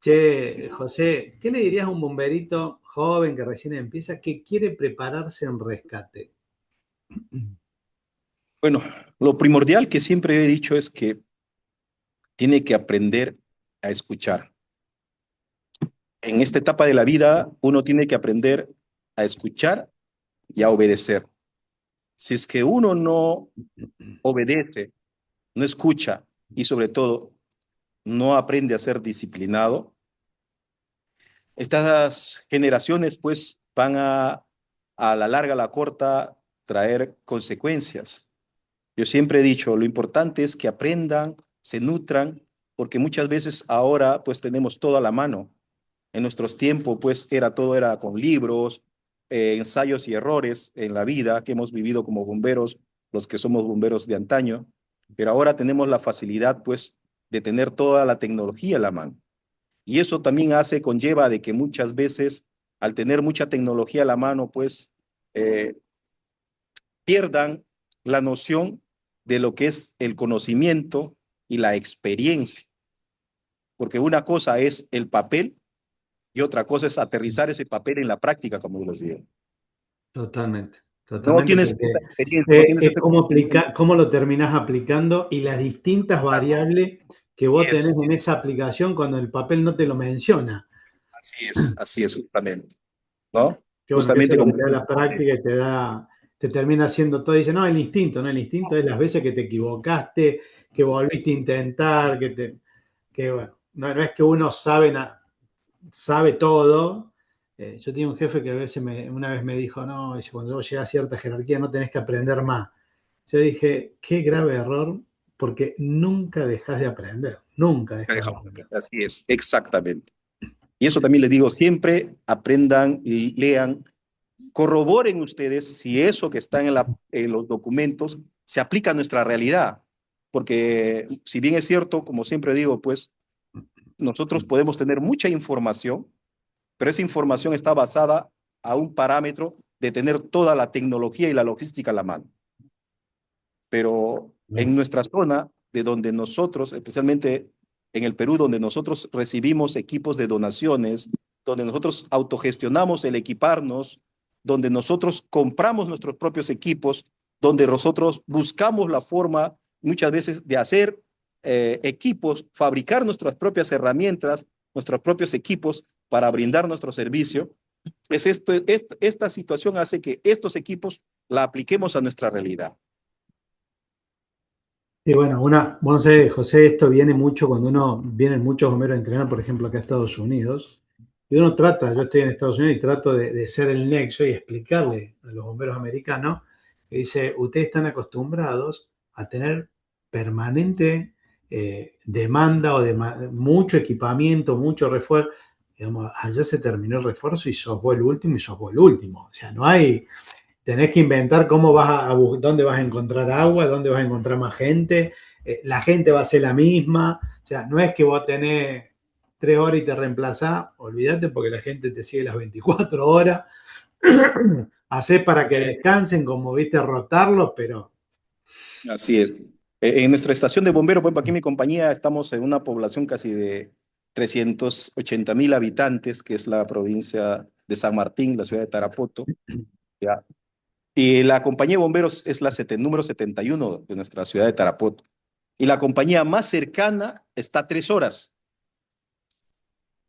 Che, José, ¿qué le dirías a un bomberito joven que recién empieza que quiere prepararse en rescate? bueno, lo primordial que siempre he dicho es que tiene que aprender a escuchar. En esta etapa de la vida, uno tiene que aprender a escuchar y a obedecer. Si es que uno no obedece, no escucha y sobre todo no aprende a ser disciplinado, estas generaciones pues van a la larga, a la corta, traer consecuencias. Yo siempre he dicho, lo importante es que aprendan, se nutran, porque muchas veces ahora pues tenemos todo a la mano. En nuestros tiempos pues todo era con libros, ensayos y errores en la vida que hemos vivido como bomberos, los que somos bomberos de antaño, pero ahora tenemos la facilidad pues de tener toda la tecnología a la mano. Y eso también conlleva de que muchas veces, al tener mucha tecnología a la mano, pues eh, pierdan la noción de lo que es el conocimiento y la experiencia. Porque una cosa es el papel y otra cosa es aterrizar ese papel en la práctica, como los digo. Totalmente, No totalmente, tienes porque esta experiencia, no tienes es este cómo conocimiento. cómo lo terminás aplicando y las distintas variables que vos tenés Es, en esa aplicación cuando el papel no te lo menciona. así es, justamente, ¿no? Que bueno, que eso Justamente es lo que como... te da la práctica y te termina haciendo todo. Dice, no, el instinto, ¿no? El instinto es las veces que te equivocaste, que volviste a intentar, que bueno, no es que uno sabe todo. Yo tenía un jefe que a veces una vez me dijo, no, dice, cuando vos llegás a cierta jerarquía no tenés que aprender más. Yo dije, qué grave error, porque nunca dejas de aprender, nunca dejas de aprender. Así es, exactamente. Y eso también les digo, siempre aprendan y lean, corroboren ustedes si eso que está en los documentos se aplica a nuestra realidad. Porque si bien es cierto, como siempre digo, pues nosotros podemos tener mucha información, pero esa información está basada a un parámetro de tener toda la tecnología y la logística a la mano. Pero en nuestra zona, de donde nosotros, especialmente en el Perú, donde nosotros recibimos equipos de donaciones, donde nosotros autogestionamos el equiparnos, donde nosotros compramos nuestros propios equipos, donde nosotros buscamos la forma muchas veces de hacer equipos, fabricar nuestras propias herramientas, nuestros propios equipos para brindar nuestro servicio, esta situación hace que estos equipos la apliquemos a nuestra realidad. Y bueno, no sé, José, esto viene mucho cuando vienen muchos bomberos a entrenar, por ejemplo, acá a Estados Unidos, y uno trata, yo estoy en Estados Unidos y trato de ser el nexo y explicarle a los bomberos americanos, que dice, ustedes están acostumbrados a tener permanente demanda o mucho equipamiento, mucho refuerzo. Digamos, allá se terminó el refuerzo y sos vos el último y sos vos el último. O sea, no hay, tenés que inventar cómo dónde vas a encontrar agua, dónde vas a encontrar más gente. La gente va a ser la misma. O sea, no es que vos tenés 3 horas y te reemplazás, olvídate porque la gente te sigue las 24 horas. Hacés para que descansen, como viste, rotarlos, pero Así es. En nuestra estación de bomberos, pues aquí en mi compañía, estamos en una población casi de 380.000 habitantes, que es la provincia de San Martín, la ciudad de Tarapoto, ¿ya? Y la compañía de bomberos es la número 71 de nuestra ciudad de Tarapoto. Y la compañía más cercana está a 3 horas.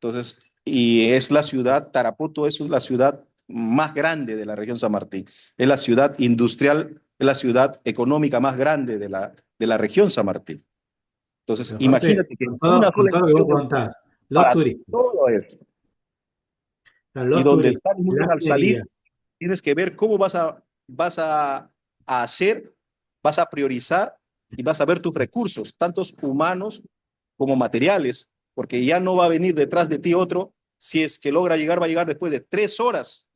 Entonces, y es la ciudad, Tarapoto, eso es la ciudad más grande de la región San Martín. Es la ciudad industrial, es la ciudad económica más grande de la región San Martín. Entonces, pero aparte, imagínate que una con sola todo lo que vos estación de contás, los para turistas, todo eso. y Los donde tuberías, sales muy bien las al salir, tuberías. tienes que ver cómo vas a hacer, vas a priorizar y vas a ver tus recursos, tantos humanos como materiales, porque ya no va a venir detrás de ti otro. Si es que logra llegar, va a llegar después de 3 horas.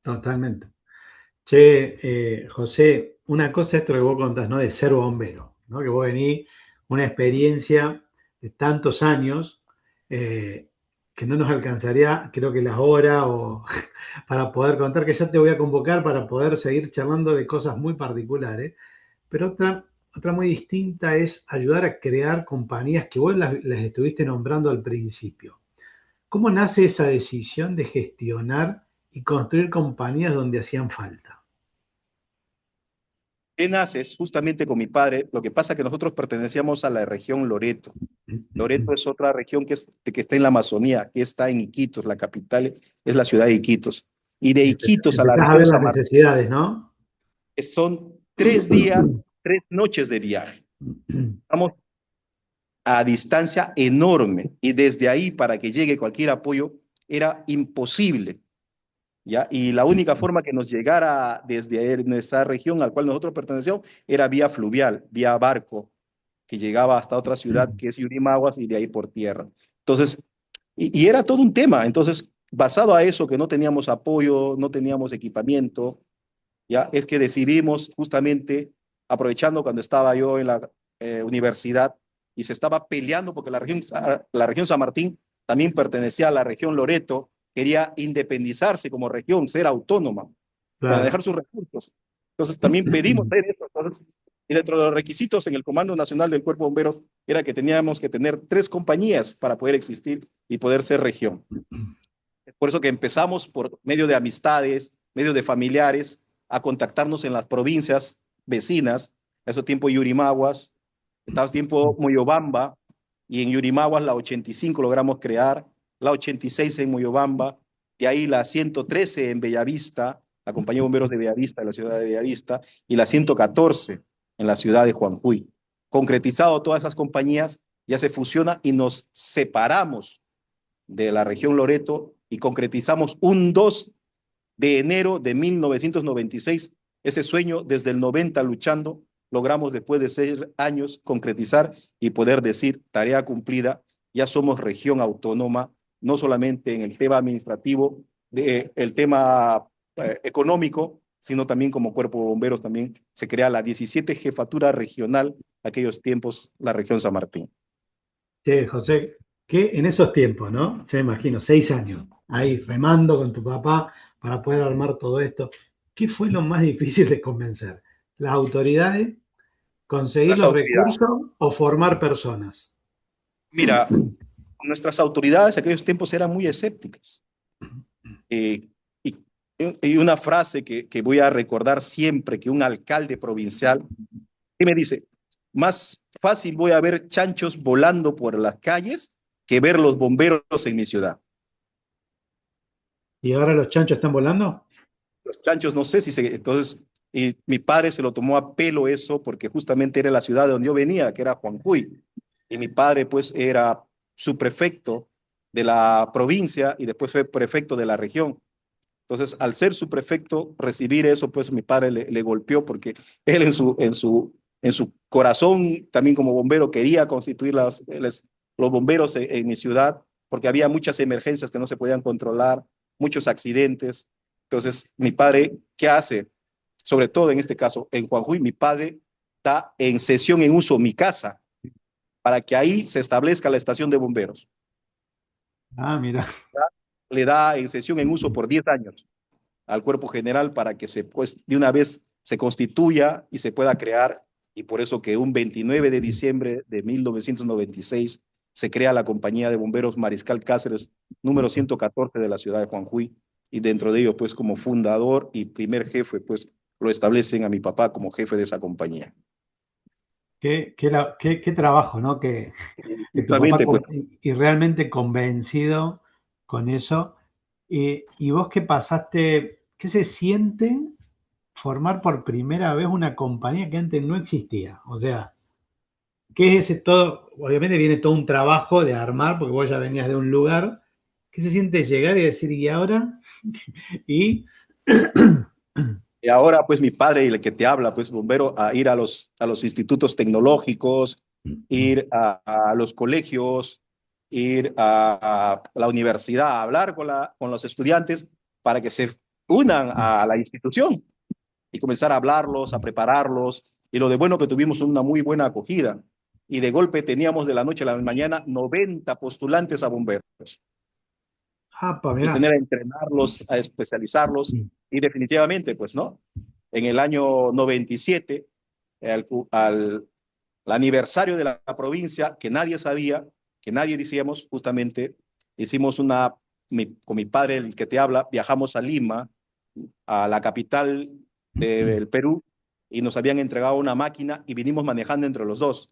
Totalmente. Che, José, una cosa es esto que vos contás, ¿no? De ser bombero, ¿no? Que vos venís, una experiencia de tantos años, eh, que no nos alcanzaría, creo que las horas o para poder contar, que ya te voy a convocar para poder seguir charlando de cosas muy particulares. Pero otra muy distinta es ayudar a crear compañías que vos las estuviste nombrando al principio. ¿Cómo nace esa decisión de gestionar y construir compañías donde hacían falta? ¿Qué naces? Justamente con mi padre. Lo que pasa es que nosotros pertenecíamos a la región Loreto. Loreto es otra región que está en la Amazonía, que está en Iquitos, la capital es la ciudad de Iquitos. Y de Iquitos a la Empezás a región ver las San Martín necesidades, ¿no? son 3 días, 3 noches de viaje. Estamos a distancia enorme y desde ahí para que llegue cualquier apoyo era imposible, ¿ya? Y la única forma que nos llegara desde nuestra región al cual nosotros pertenecíamos era vía fluvial, vía barco, que llegaba hasta otra ciudad que es Yurimaguas y de ahí por tierra. Entonces, y era todo un tema. Entonces, basado a eso, que no teníamos apoyo, no teníamos equipamiento, ya es que decidimos justamente, aprovechando cuando estaba yo en la universidad y se estaba peleando porque la región San Martín también pertenecía a la región Loreto, quería independizarse como región, ser autónoma, Claro. manejar sus recursos. Entonces también pedimos hacer eso. Entonces, y dentro de los requisitos en el Comando Nacional del Cuerpo de Bomberos era que teníamos que tener 3 compañías para poder existir y poder ser región. Es por eso que empezamos por medio de amistades, medio de familiares, a contactarnos en las provincias vecinas. A ese tiempo Yurimaguas, estaba tiempo Moyobamba, y en Yurimaguas la 85 logramos crear, la 86 en Moyobamba, de ahí la 113 en Bellavista, la Compañía de Bomberos de Bellavista, en la ciudad de Bellavista, y la 114 en la ciudad de Juanjuy. Concretizado todas esas compañías, ya se fusiona y nos separamos de la región Loreto y concretizamos un 2 de enero de 1996. Ese sueño desde el 90 luchando, logramos después de 6 años concretizar y poder decir tarea cumplida, ya somos región autónoma, no solamente en el tema administrativo, el tema económico, sino también como cuerpo de bomberos también se crea la 17 jefatura regional, aquellos tiempos la región San Martín. Che, José, que en esos tiempos, ¿no? Yo me imagino, 6 años, ahí remando con tu papá para poder armar todo esto. ¿Qué fue lo más difícil de convencer? ¿Las autoridades, conseguir Las los autoridades. recursos o formar personas? Mira, nuestras autoridades en aquellos tiempos eran muy escépticas. Eh, y, y una frase que voy a recordar siempre, que un alcalde provincial, que me dice, más fácil voy a ver chanchos volando por las calles que ver los bomberos en mi ciudad. ¿Y ahora los chanchos están volando? Los chanchos, no sé si se... Entonces, y mi padre se lo tomó a pelo eso porque justamente era la ciudad de donde yo venía, que era Juanjuy. Y mi padre pues era subprefecto de la provincia y después fue prefecto de la región. Entonces, al ser su prefecto, recibir eso, pues mi padre le golpeó porque él en su corazón, también como bombero, quería constituir los bomberos en mi ciudad, porque había muchas emergencias que no se podían controlar, muchos accidentes. Entonces, mi padre, ¿qué hace? Sobre todo en este caso, en Juanjuy, mi padre está en cesión en uso mi casa para que ahí se establezca la estación de bomberos. Ah, mira. Le da en cesión en uso por 10 años al cuerpo general para que pues, de una vez se constituya y se pueda crear. Y por eso que un 29 de diciembre de 1996 se crea la Compañía de Bomberos Mariscal Cáceres número 114 de la ciudad de Juanjuy. Y dentro de ello, pues como fundador y primer jefe, pues lo establecen a mi papá como jefe de esa compañía. Qué trabajo, ¿no? Que tu papá Justamente, pues y realmente convencido con eso. Y vos qué pasaste, ¿qué se siente formar por primera vez una compañía que antes no existía? O sea, ¿qué es ese todo? Obviamente viene todo un trabajo de armar, porque vos ya venías de un lugar ¿Qué se siente llegar y decir, ¿y ahora? Y Y ahora, pues mi padre, el que te habla, pues bombero, a ir a los institutos tecnológicos, ir a los colegios, ir a la universidad, a hablar con los estudiantes para que se unan a la institución y comenzar a hablarlos, a prepararlos. Y lo de bueno que tuvimos una muy buena acogida. Y de golpe teníamos de la noche a la mañana 90 postulantes a bomberos y mirá. tener a entrenarlos, a especializarlos. Y definitivamente, pues, ¿no? En el año 97, al aniversario de la provincia, que nadie sabía, que nadie decíamos, justamente, hicimos con mi padre, el que te habla, viajamos a Lima, a la capital del Perú, y nos habían entregado una máquina y vinimos manejando entre los dos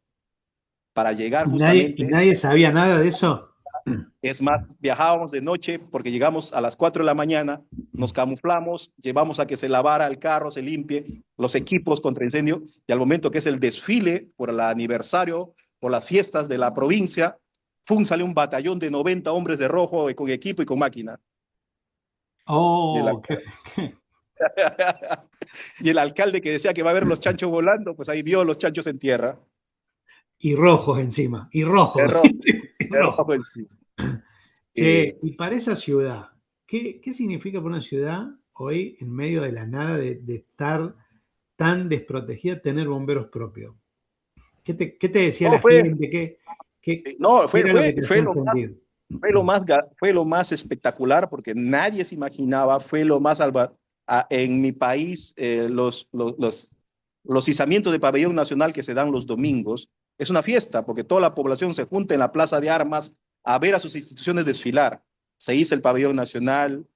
para llegar Y justamente. nadie sabía nada de eso? Es más, viajábamos de noche porque llegamos a las 4 de la mañana, nos camuflamos, llevamos a que se lavara el carro, se limpie los equipos contra incendio y al momento que es el desfile por el aniversario, por las fiestas de la provincia, sale un batallón de 90 hombres de rojo con equipo y con máquina. Y el, Oh, qué, y el alcalde que decía que va a ver los chanchos volando, pues ahí vio los chanchos en tierra. y rojos encima, y rojos. Error, Y error. rojos. Y, Che, y para esa ciudad, ¿qué significa para una ciudad hoy, en medio de la nada, de estar tan desprotegida, tener bomberos propios? ¿Qué te decía no, la gente? ¿Qué no, era lo que te hacían sentir? fue lo más espectacular porque nadie se imaginaba, fue lo más en mi país, los izamientos de pabellón nacional que se dan los domingos, es una fiesta porque toda la población se junta en la plaza de armas a ver a sus instituciones desfilar. Se hizo el pabellón nacional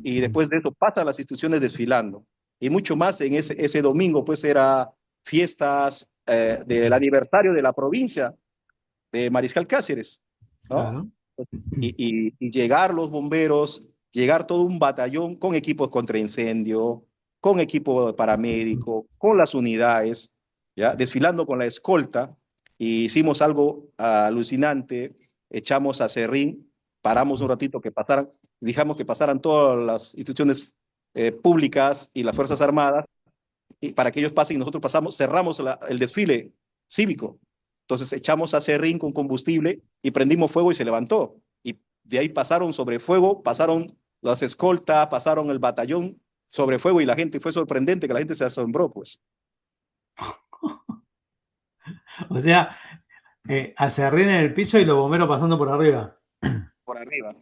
y después de eso pasan las instituciones desfilando. Y mucho más en ese domingo, pues era fiestas del aniversario de la provincia de Mariscal Cáceres, ¿no? Claro. Y llegar los bomberos, llegar todo un batallón con equipos contra incendio, con equipo paramédico, con las unidades, ¿ya? Desfilando con la escolta, y hicimos algo alucinante, echamos a Serrín, paramos un ratito que pasaran, dejamos que pasaran todas las instituciones públicas y las Fuerzas Armadas, y para que ellos pasen y nosotros pasamos, cerramos el desfile cívico. Entonces echamos a serrín con combustible y prendimos fuego y se levantó. Y de ahí pasaron sobre fuego, pasaron las escoltas, pasaron el batallón sobre fuego y la gente, fue sorprendente que la gente se asombró, pues. O sea, aserrín en el piso y los bomberos pasando por arriba. Por arriba,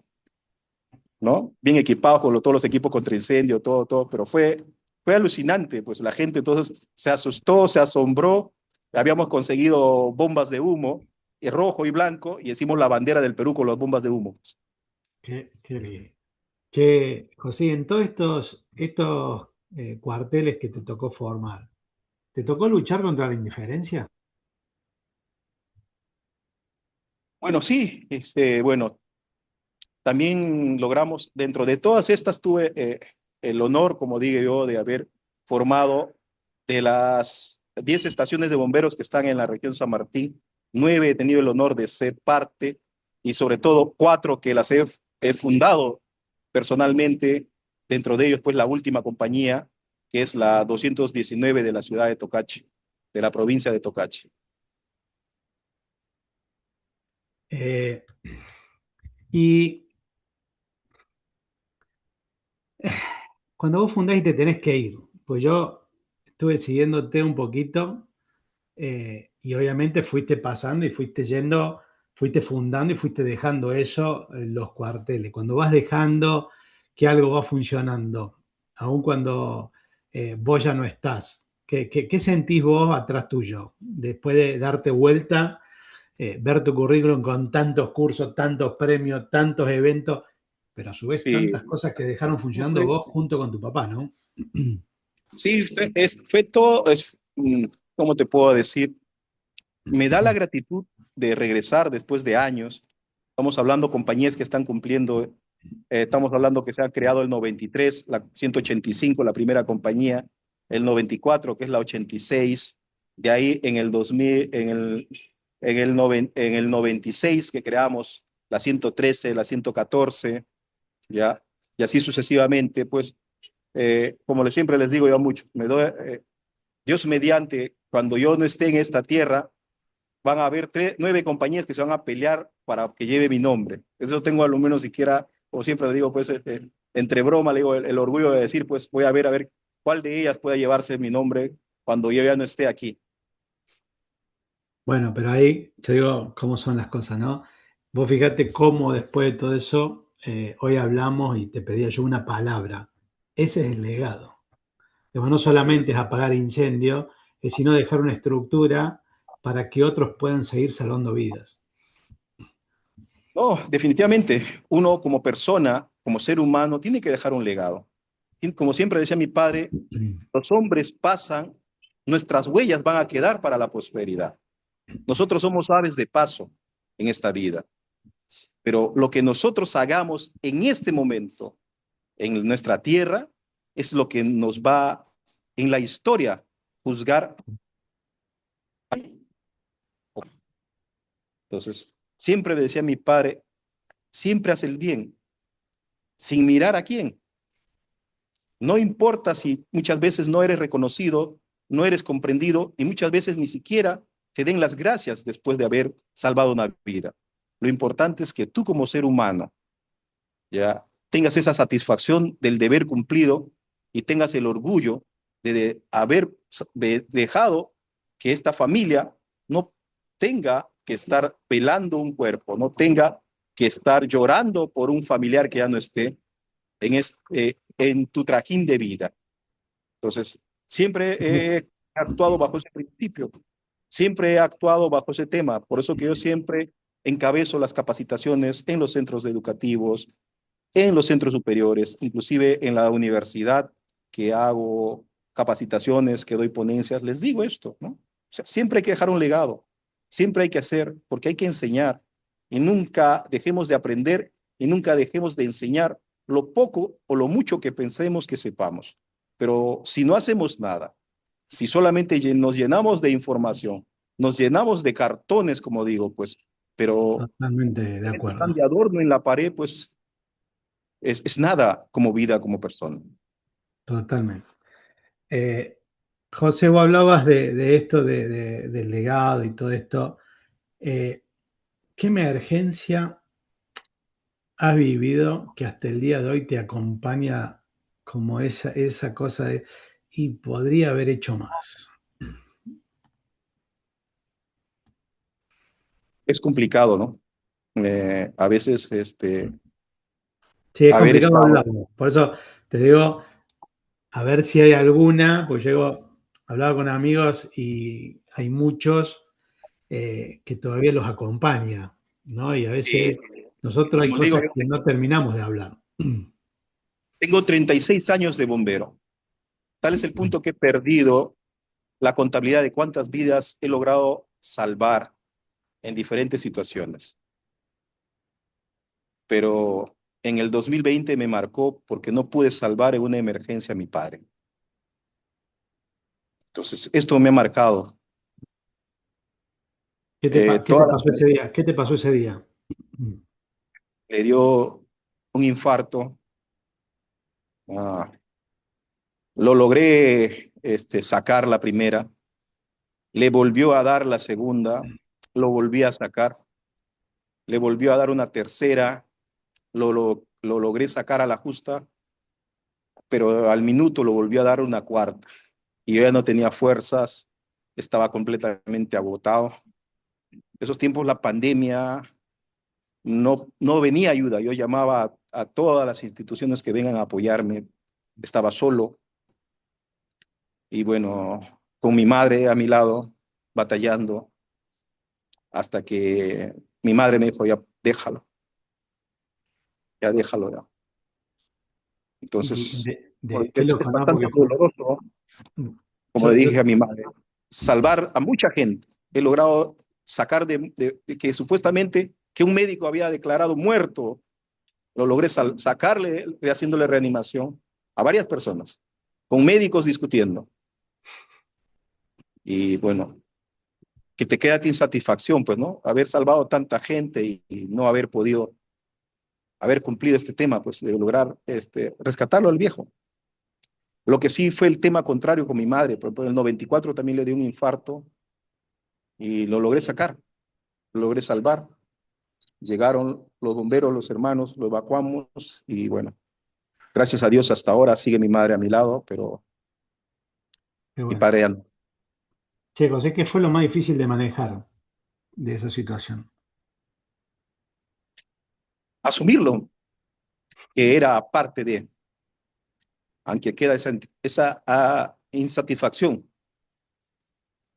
¿no? Bien equipados con todos los equipos contra incendio, todo, pero fue alucinante, pues la gente entonces se asustó, se asombró. Habíamos conseguido bombas de humo, rojo y blanco, y hicimos la bandera del Perú con las bombas de humo. Qué bien. Che, José, en todos estos cuarteles que te tocó formar, ¿te tocó luchar contra la indiferencia? Bueno, sí, bueno, también logramos, dentro de todas estas tuve el honor, como digo yo, de haber formado de las 10 estaciones de bomberos que están en la región San Martín, 9 he tenido el honor de ser parte y sobre todo 4 que las he fundado personalmente, dentro de ellos pues la última compañía, que es la 219 de la ciudad de Tocachi, de la provincia de Tocachi. Eh, y cuando vos fundás y te tenés que ir, pues yo estuve siguiéndote un poquito y obviamente fuiste pasando y fuiste yendo, fuiste fundando y fuiste dejando eso en los cuarteles. Cuando vas dejando que algo va funcionando, aun cuando vos ya no estás, ¿qué sentís vos atrás tuyo? Después de darte vuelta, ver tu currículum con tantos cursos, tantos premios, tantos eventos, pero a su vez Sí, tantas cosas que dejaron funcionando vos junto con tu papá, ¿no? sí, fue todo, ¿cómo te puedo decir? Me da la gratitud de regresar después de años. Estamos hablando compañías que están cumpliendo, estamos hablando que se ha creado el 93, la 185, la primera compañía, el 94, que es la 86, de ahí en el 2000, en el 96 que creamos la 113, la 114, ¿ya? Y así sucesivamente, pues, como siempre les digo yo mucho, Dios mediante, cuando yo no esté en esta tierra, van a haber 9 compañías que se van a pelear para que lleve mi nombre. Eso tengo a lo menos siquiera, como siempre le digo, pues, entre broma, le digo, el orgullo de decir, pues, voy a ver cuál de ellas pueda llevarse mi nombre cuando yo ya no esté aquí. Bueno, pero ahí yo digo cómo son las cosas, ¿no? Vos fíjate cómo después de todo eso, hoy hablamos y te pedía yo una palabra. Ese es el legado. Digo, no Así solamente es. es apagar incendio, sino dejar una estructura para que otros puedan seguir salvando vidas. No, definitivamente, uno como persona, como ser humano, tiene que dejar un legado. Y como siempre decía mi padre, los hombres pasan, nuestras huellas van a quedar para la prosperidad. Nosotros somos aves de paso en esta vida, pero lo que nosotros hagamos en este momento, en nuestra tierra, es lo que nos va en la historia juzgar. Entonces, siempre me decía mi padre, siempre haz el bien, sin mirar a quién. No importa si muchas veces no eres reconocido, no eres comprendido y muchas veces ni siquiera te den las gracias después de haber salvado una vida. Lo importante es que tú como ser humano ya tengas esa satisfacción del deber cumplido y tengas el orgullo de haber dejado que esta familia no tenga que estar velando un cuerpo, no tenga que estar llorando por un familiar que ya no esté en tu trajín de vida. Entonces, siempre he actuado bajo ese principio, siempre he actuado bajo ese tema, por eso que yo siempre encabezo las capacitaciones en los centros educativos, en los centros superiores, inclusive en la universidad que hago capacitaciones, que doy ponencias, les digo esto, ¿no? O sea, siempre hay que dejar un legado, siempre hay que hacer, porque hay que enseñar y nunca dejemos de aprender y nunca dejemos de enseñar lo poco o lo mucho que pensemos que sepamos. Pero si no hacemos nada, si solamente nos llenamos de información, nos llenamos de cartones, como digo, pues, pero Totalmente de están acuerdo. de adorno en la pared, pues es nada como vida, como persona. Totalmente. Eh, José, vos hablabas de esto, del legado y todo esto. Eh, ¿Qué emergencia has vivido que hasta el día de hoy te acompaña como esa cosa de, y podría haber hecho más? Es complicado, ¿no? A veces, Sí, es haber complicado estado, hablarlo. Por eso te digo, a ver si hay alguna, pues llego, hablaba con amigos y hay muchos que todavía los acompaña, ¿no? Y a veces nosotros hay como digo, cosas yo que no terminamos de hablar. tengo 36 años de bombero. Tal es el punto que he perdido la contabilidad de cuántas vidas he logrado salvar en diferentes situaciones. Pero en el 2020 me marcó porque no pude salvar en una emergencia a mi padre. Entonces, esto me ha marcado. ¿Qué te Toda la pasó ese día? ¿Qué te pasó ese día? le dio un infarto. Ah, lo logré sacar la primera, le volvió a dar la segunda, lo volví a sacar, le volvió a dar una tercera, lo logré sacar a la justa, pero al minuto lo volvió a dar una cuarta. Y yo ya no tenía fuerzas, estaba completamente agotado. Esos tiempos la pandemia no venía ayuda, yo llamaba a todas las instituciones que vengan a apoyarme, estaba solo y bueno, con mi madre a mi lado, batallando, hasta que mi madre me dijo, ya déjalo ya. Y Entonces, qué es loco, ¿no? bastante Porque doloroso, como le yo, dije a mi madre, salvar a mucha gente. He logrado sacar de que supuestamente que un médico había declarado muerto, lo logré sacarle, haciéndole reanimación a varias personas, con médicos discutiendo. Y bueno, que te queda insatisfacción, pues, ¿no? Haber salvado tanta gente y no haber podido haber cumplido este tema, pues de lograr rescatarlo al viejo. Lo que sí fue el tema contrario con mi madre, por ejemplo, en el 94 también le dio un infarto y lo logré sacar, lo logré salvar. Llegaron los bomberos, los hermanos, lo evacuamos y bueno, gracias a Dios hasta ahora sigue mi madre a mi lado, pero Qué mi bueno. padre ya no. Che, José, ¿qué fue lo más difícil de manejar de esa situación? Asumirlo, que era parte de, aunque queda esa insatisfacción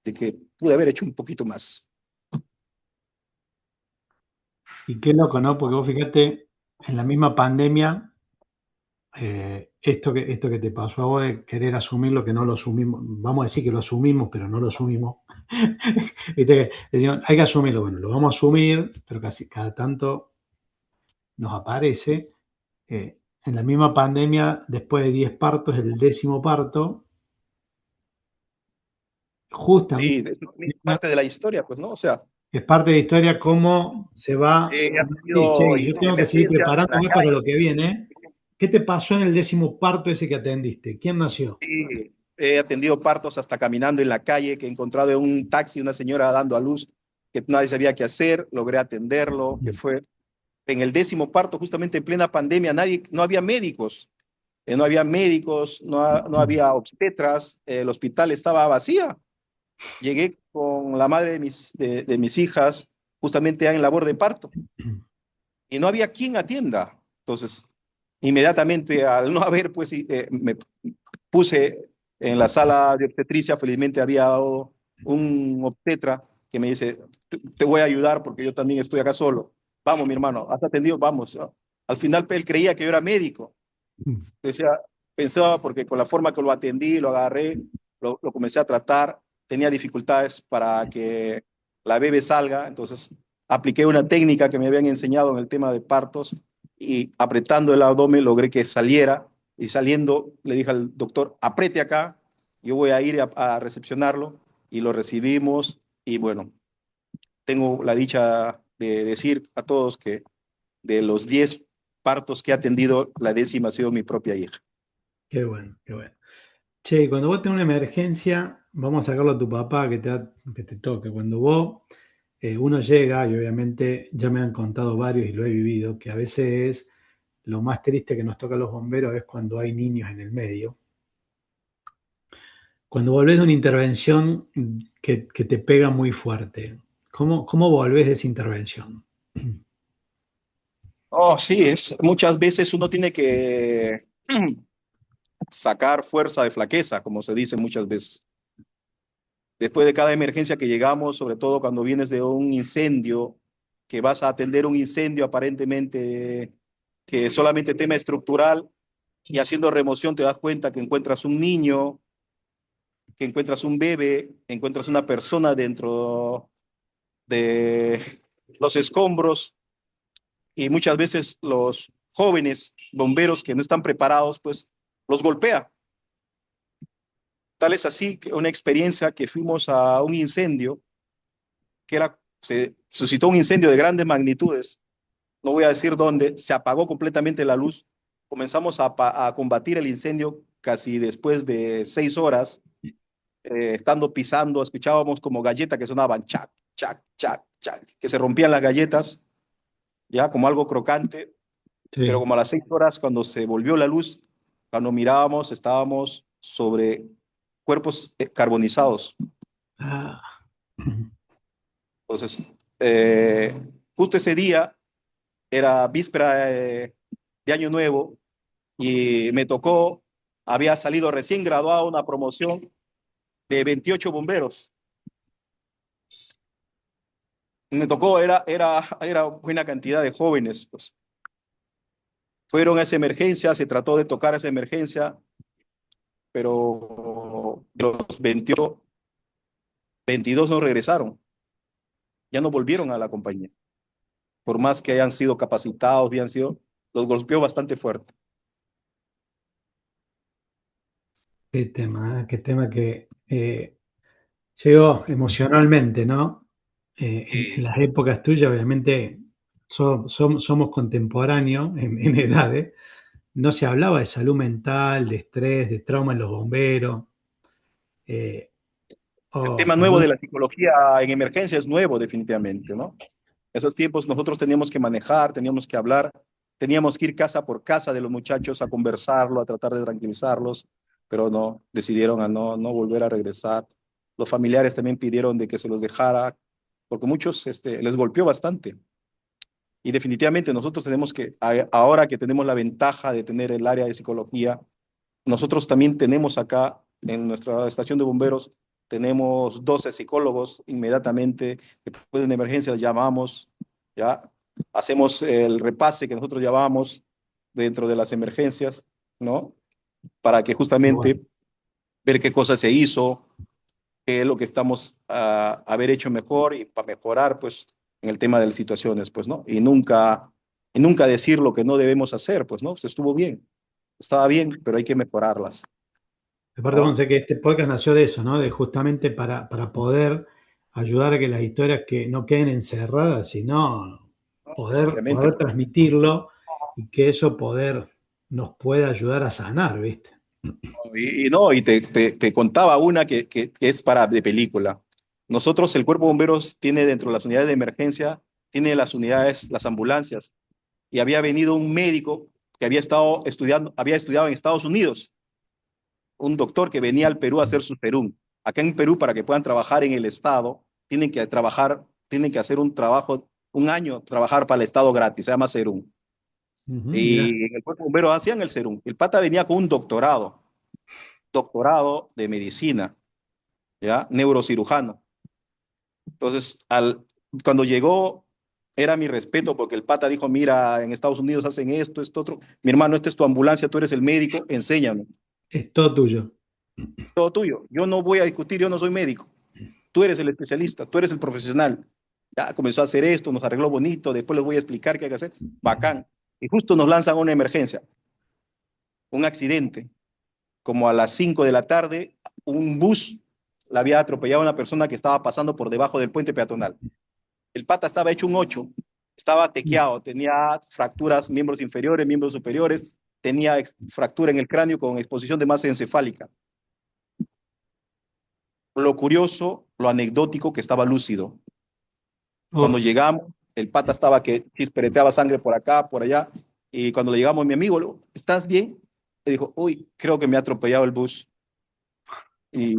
de que pude haber hecho un poquito más. Y qué loco, ¿no? Porque vos fíjate, en la misma pandemia, esto que te pasó a vos de querer asumir lo que no lo asumimos, vamos a decir que lo asumimos, pero no lo asumimos. Viste que decimos, hay que asumirlo, bueno, lo vamos a asumir, pero casi cada tanto nos aparece. En la misma pandemia, después de 10 partos, el 10.º parto, justamente Sí, es parte de la historia, pues, ¿no? O sea, es parte de la historia cómo se va, he como decir, che, tenido yo tengo que seguir emergencias en la preparándome para lo calle. que viene. ¿Qué te pasó en el 10.º parto ese que atendiste? ¿Quién nació? Sí, he atendido partos hasta caminando en la calle, que he encontrado en un taxi una señora dando a luz que nadie sabía qué hacer, logré atenderlo, que fue en el 10.º parto, justamente en plena pandemia, no había médicos, no había obstetras, el hospital estaba vacía. Llegué con la madre de mis hijas, justamente ya en labor de parto, y no había quien atienda. Entonces, inmediatamente, al no haber, pues me puse en la sala de obstetricia, felizmente había un obstetra que me dice, te voy a ayudar porque yo también estoy acá solo. Vamos, mi hermano, has atendido, vamos. ¿No? Al final él creía que yo era médico. Decía, pensaba porque con la forma que lo atendí, lo agarré, lo comencé a tratar, tenía dificultades para que la bebé salga, entonces apliqué una técnica que me habían enseñado en el tema de partos y apretando el abdomen logré que saliera y saliendo le dije al doctor, apriete acá, yo voy a ir a recepcionarlo y lo recibimos y bueno, tengo la dicha de decir a todos que de los 10 partos que he atendido, la 10ª ha sido mi propia hija. Qué bueno, qué bueno. Che, cuando vos tenés una emergencia, vamos a sacarlo a tu papá que te toque. Cuando vos, uno llega, y obviamente ya me han contado varios y lo he vivido, que a veces es lo más triste que nos toca a los bomberos es cuando hay niños en el medio. Cuando volvés de una intervención que te pega muy fuerte, ¿cómo volvés de esa intervención? Oh, sí, muchas veces uno tiene que sacar fuerza de flaqueza, como se dice muchas veces. Después de cada emergencia que llegamos, sobre todo cuando vienes de un incendio, que vas a atender un incendio aparentemente que es solamente tema estructural y haciendo remoción te das cuenta que encuentras un niño, que encuentras un bebé, encuentras una persona dentro de los escombros y muchas veces los jóvenes bomberos que no están preparados, pues los golpea. Tal es así que una experiencia que fuimos a un incendio, se suscitó un incendio de grandes magnitudes, no voy a decir dónde, se apagó completamente la luz, comenzamos a combatir el incendio casi después de 6 horas, estando pisando, escuchábamos como galletas que sonaban chac, chac, chac, chac, que se rompían las galletas, ya como algo crocante, pero Sí. como a las 6 horas, cuando se volvió la luz, cuando mirábamos, estábamos sobre cuerpos carbonizados. Ah, Entonces, eh, justo ese día era víspera de Año Nuevo y me tocó, había salido recién graduado una promoción de 28 bomberos. Me tocó, era buena cantidad de jóvenes, pues. Fueron a esa emergencia, se trató de tocar esa emergencia, pero los 28 22 no regresaron, ya no volvieron a la compañía, por más que hayan sido capacitados, los golpeó bastante fuerte. qué tema que llegó emocionalmente, ¿no? En las épocas tuyas, obviamente, somos contemporáneos en edades, no se hablaba de salud mental, de estrés, de trauma en los bomberos, eh, El o tema nuevo de perdón, la psicología en emergencia es nuevo, definitivamente, ¿no? Esos tiempos nosotros teníamos que manejar, teníamos que hablar, teníamos que ir casa por casa de los muchachos a conversarlo, a tratar de tranquilizarlos, pero no, decidieron a no volver a regresar. Los familiares también pidieron de que se los dejara, porque muchos les golpeó bastante. Y definitivamente nosotros tenemos que, ahora que tenemos la ventaja de tener el área de psicología, nosotros también tenemos acá en nuestra estación de bomberos, tenemos 12 psicólogos inmediatamente, después de una emergencia los llamamos, ¿ya? Hacemos el repase que nosotros llamamos dentro de las emergencias, ¿no? Para que igual. justamente ver qué cosa se hizo, qué es lo que estamos a haber hecho mejor y para mejorar, pues, en el tema de las situaciones, pues, ¿no? Y nunca decir lo que no debemos hacer, pues, ¿no? Se estuvo bien, estaba bien, pero hay que mejorarlas, Aparte, ¿no? sé que este podcast nació de eso, ¿no? De justamente para poder ayudar a que las historias que no queden encerradas, sino Obviamente. poder transmitirlo y que eso nos pueda ayudar a sanar, ¿viste? Y no, y te contaba una que es para de película. Nosotros, el Cuerpo de Bomberos, tiene dentro de las unidades de emergencia, tiene las unidades, las ambulancias, y había venido un médico que había estudiado en Estados Unidos, un doctor que venía al Perú a hacer su Perú. Acá en Perú, para que puedan trabajar en el Estado, tienen que hacer un trabajo, un año, trabajar para el Estado gratis, se llama Serum. Ujú, mirá, Y en el Cuerpo de Bomberos hacían el Serum. El pata venía con un doctorado de medicina, ¿ya? Neurocirujano. Entonces, cuando llegó, era mi respeto porque el pata dijo, mira, en Estados Unidos hacen esto, esto, otro. Mi hermano, esta es tu ambulancia, tú eres el médico, enséñame. es todo tuyo. Todo tuyo. Yo no voy a discutir, yo no soy médico. Tú eres el especialista, tú eres el profesional. Ya comenzó a hacer esto, nos arregló bonito, después les voy a explicar qué hay que hacer. Bacán. Y justo nos lanzan una emergencia, un accidente. Como a las 5 de la tarde, un bus la había atropellado a una persona que estaba pasando por debajo del puente peatonal. El pata estaba hecho un 8, estaba tequeado, tenía fracturas, miembros inferiores, miembros superiores, tenía fractura en el cráneo con exposición de masa encefálica. Lo curioso, lo anecdótico, que estaba lúcido. Cuando Oh, llegamos, el pata estaba que chispereteaba sangre por acá, por allá, y cuando le llegamos, mi amigo, le dijo, ¿estás bien? Le dijo, uy, creo que me ha atropellado el bus. Y,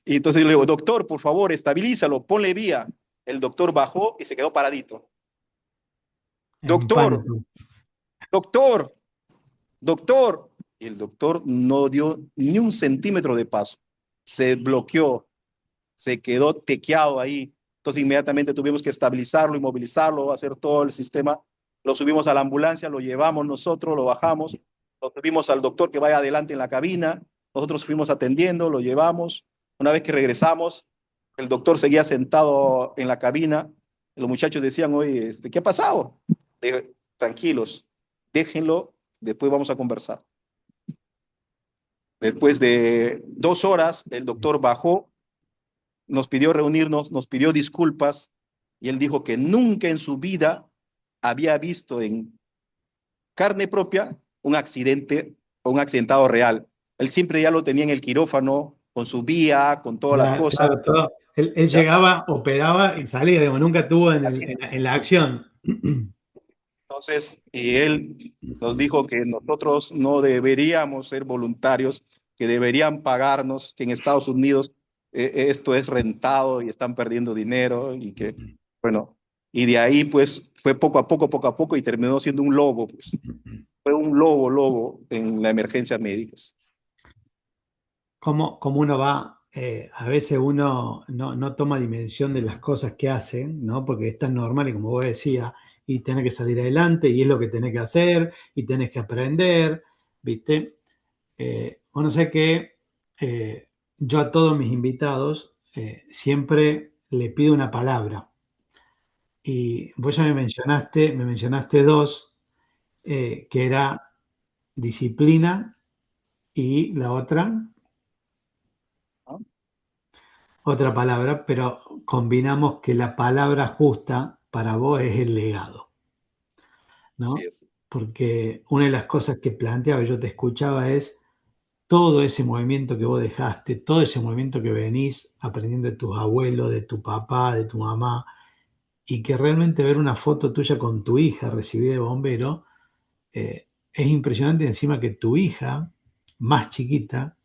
y entonces yo le digo, doctor, por favor, estabilízalo, ponle vía. El doctor bajó y se quedó paradito. en Doctor, pánico. doctor, doctor. Y el doctor no dio ni un centímetro de paso. Se bloqueó, se quedó tequeado ahí. Entonces inmediatamente tuvimos que estabilizarlo, inmovilizarlo, hacer todo el sistema. Lo subimos a la ambulancia, lo llevamos nosotros, lo bajamos, lo subimos al doctor que vaya adelante en la cabina. Nosotros fuimos atendiendo, lo llevamos. Una vez que regresamos, el doctor seguía sentado en la cabina. Los muchachos decían, oye, ¿qué ha pasado? Le dije, tranquilos, déjenlo, después vamos a conversar. Después de 2 horas, el doctor bajó, nos pidió reunirnos, nos pidió disculpas y él dijo que nunca en su vida había visto en carne propia un accidente o un accidentado real. Él siempre ya lo tenía en el quirófano, con su vía, con todas las Claro, cosas. claro, todo. Él ¿Ya? llegaba, operaba y salía, digamos, nunca estuvo en la acción. Entonces, y él nos dijo que nosotros no deberíamos ser voluntarios, que deberían pagarnos, que en Estados Unidos esto es rentado y están perdiendo dinero y que, bueno, y de ahí pues fue poco a poco y terminó siendo un lobo, pues fue un lobo en la emergencia médicas. Cómo uno va, a veces uno no toma dimensión de las cosas que hace, ¿no? Porque es tan normal y como vos decías, y tenés que salir adelante y es lo que tenés que hacer y tenés que aprender, ¿viste? Bueno, sé que yo a todos mis invitados siempre le pido una palabra y vos ya me mencionaste dos, que era disciplina y la otra palabra, pero combinamos que la palabra justa para vos es el legado, Así ¿no? es. Porque una de las cosas que planteaba y yo te escuchaba es todo ese movimiento que vos dejaste, todo ese movimiento que venís aprendiendo de tus abuelos, de tu papá, de tu mamá, y que realmente ver una foto tuya con tu hija recibida de bombero, es impresionante encima que tu hija, más chiquita,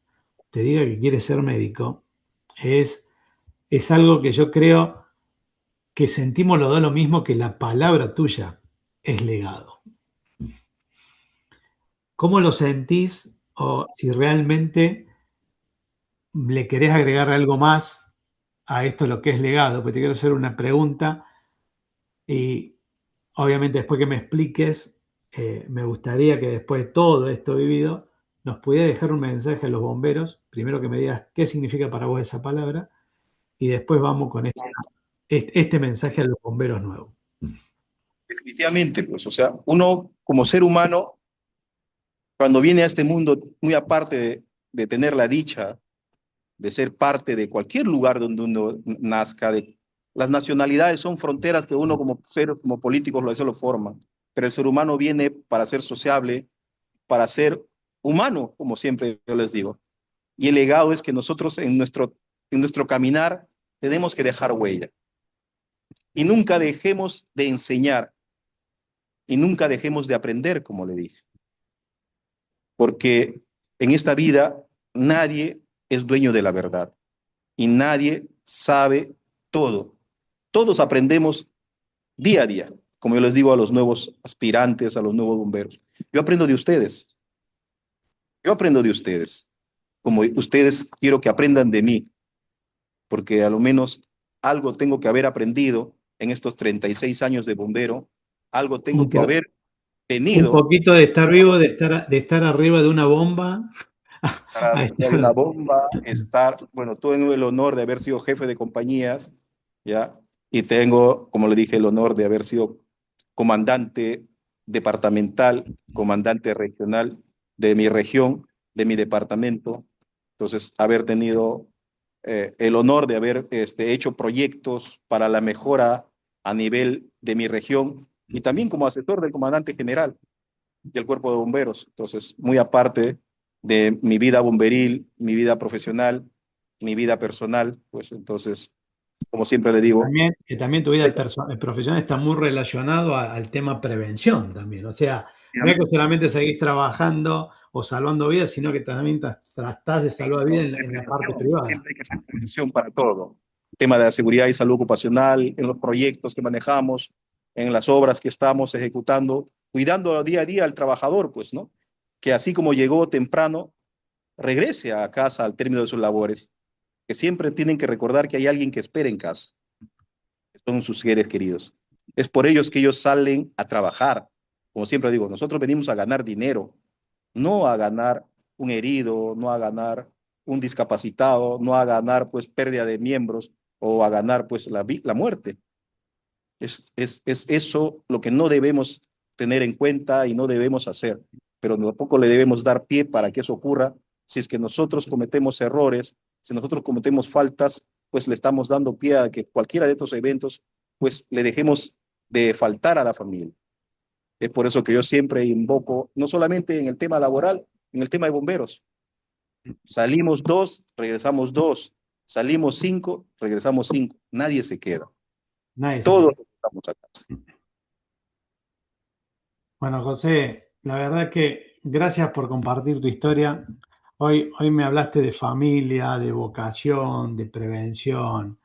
te diga que quiere ser médico, es, es algo que yo creo que sentimos los dos lo mismo, que la palabra tuya es legado. ¿Cómo lo sentís o si realmente le querés agregar algo más a esto lo que es legado? Porque te quiero hacer una pregunta y obviamente después que me expliques, me gustaría que después de todo esto vivido, nos pudiera dejar un mensaje a los bomberos, primero que me digas qué significa para vos esa palabra y después vamos con este mensaje a los bomberos nuevos. Definitivamente, pues, o sea, uno como ser humano, cuando viene a este mundo, muy aparte de tener la dicha de ser parte de cualquier lugar donde uno nazca, las nacionalidades son fronteras que uno como ser, como políticos eso lo forman, pero el ser humano viene para ser sociable, para ser humano, como siempre yo les digo. Y el legado es que nosotros en nuestro caminar tenemos que dejar huella. Y nunca dejemos de enseñar y nunca dejemos de aprender, como le dije. Porque en esta vida nadie es dueño de la verdad y nadie sabe todo. Todos aprendemos día a día, como yo les digo a los nuevos aspirantes, a los nuevos bomberos. Yo aprendo de ustedes, yo aprendo de ustedes, como ustedes quiero que aprendan de mí, porque a lo menos algo tengo que haber aprendido en estos 36 años de bombero, algo tengo Un, que po- haber un tenido poquito de estar vivo, de estar arriba de una bomba, para a arreglar una estar... bomba, estar, bueno, tuve el honor de haber sido jefe de compañías, ¿ya? Y tengo, como le dije, el honor de haber sido comandante departamental, comandante regional de mi región, de mi departamento. Entonces, haber tenido el honor de haber hecho proyectos para la mejora a nivel de mi región y también como asesor del comandante general del cuerpo de bomberos. Entonces, muy aparte de mi vida bomberil, mi vida profesional, mi vida personal, pues entonces, como siempre le digo, También, que también tu vida profesional está muy relacionado al tema prevención también. O sea, no es que solamente seguís trabajando o salvando vidas, sino que también tratás de salvar vidas en la parte privada. siempre hay que hacer prevención para todo. Tema de la seguridad y salud ocupacional, en los proyectos que manejamos, en las obras que estamos ejecutando, cuidando día a día al trabajador, pues, ¿no? Que así como llegó temprano, regrese a casa al término de sus labores, que siempre tienen que recordar que hay alguien que espera en casa, que son sus seres queridos. Es por ellos que ellos salen a trabajar. Como siempre digo, nosotros venimos a ganar dinero, no a ganar un herido, no a ganar un discapacitado, no a ganar pues pérdida de miembros o a ganar pues la muerte. Es eso lo que no debemos tener en cuenta y no debemos hacer, pero tampoco le debemos dar pie para que eso ocurra. Si es que nosotros cometemos errores, si nosotros cometemos faltas, pues le estamos dando pie a que cualquiera de estos eventos, pues le dejemos de faltar a la familia. Es por eso que yo siempre invoco, no solamente en el tema laboral, en el tema de bomberos. Salimos dos, regresamos dos. Salimos cinco, regresamos cinco. Nadie se queda. Nadie se Todos queda. estamos acá. Bueno, José, la verdad que gracias por compartir tu historia. Hoy me hablaste de familia, de vocación, de prevención,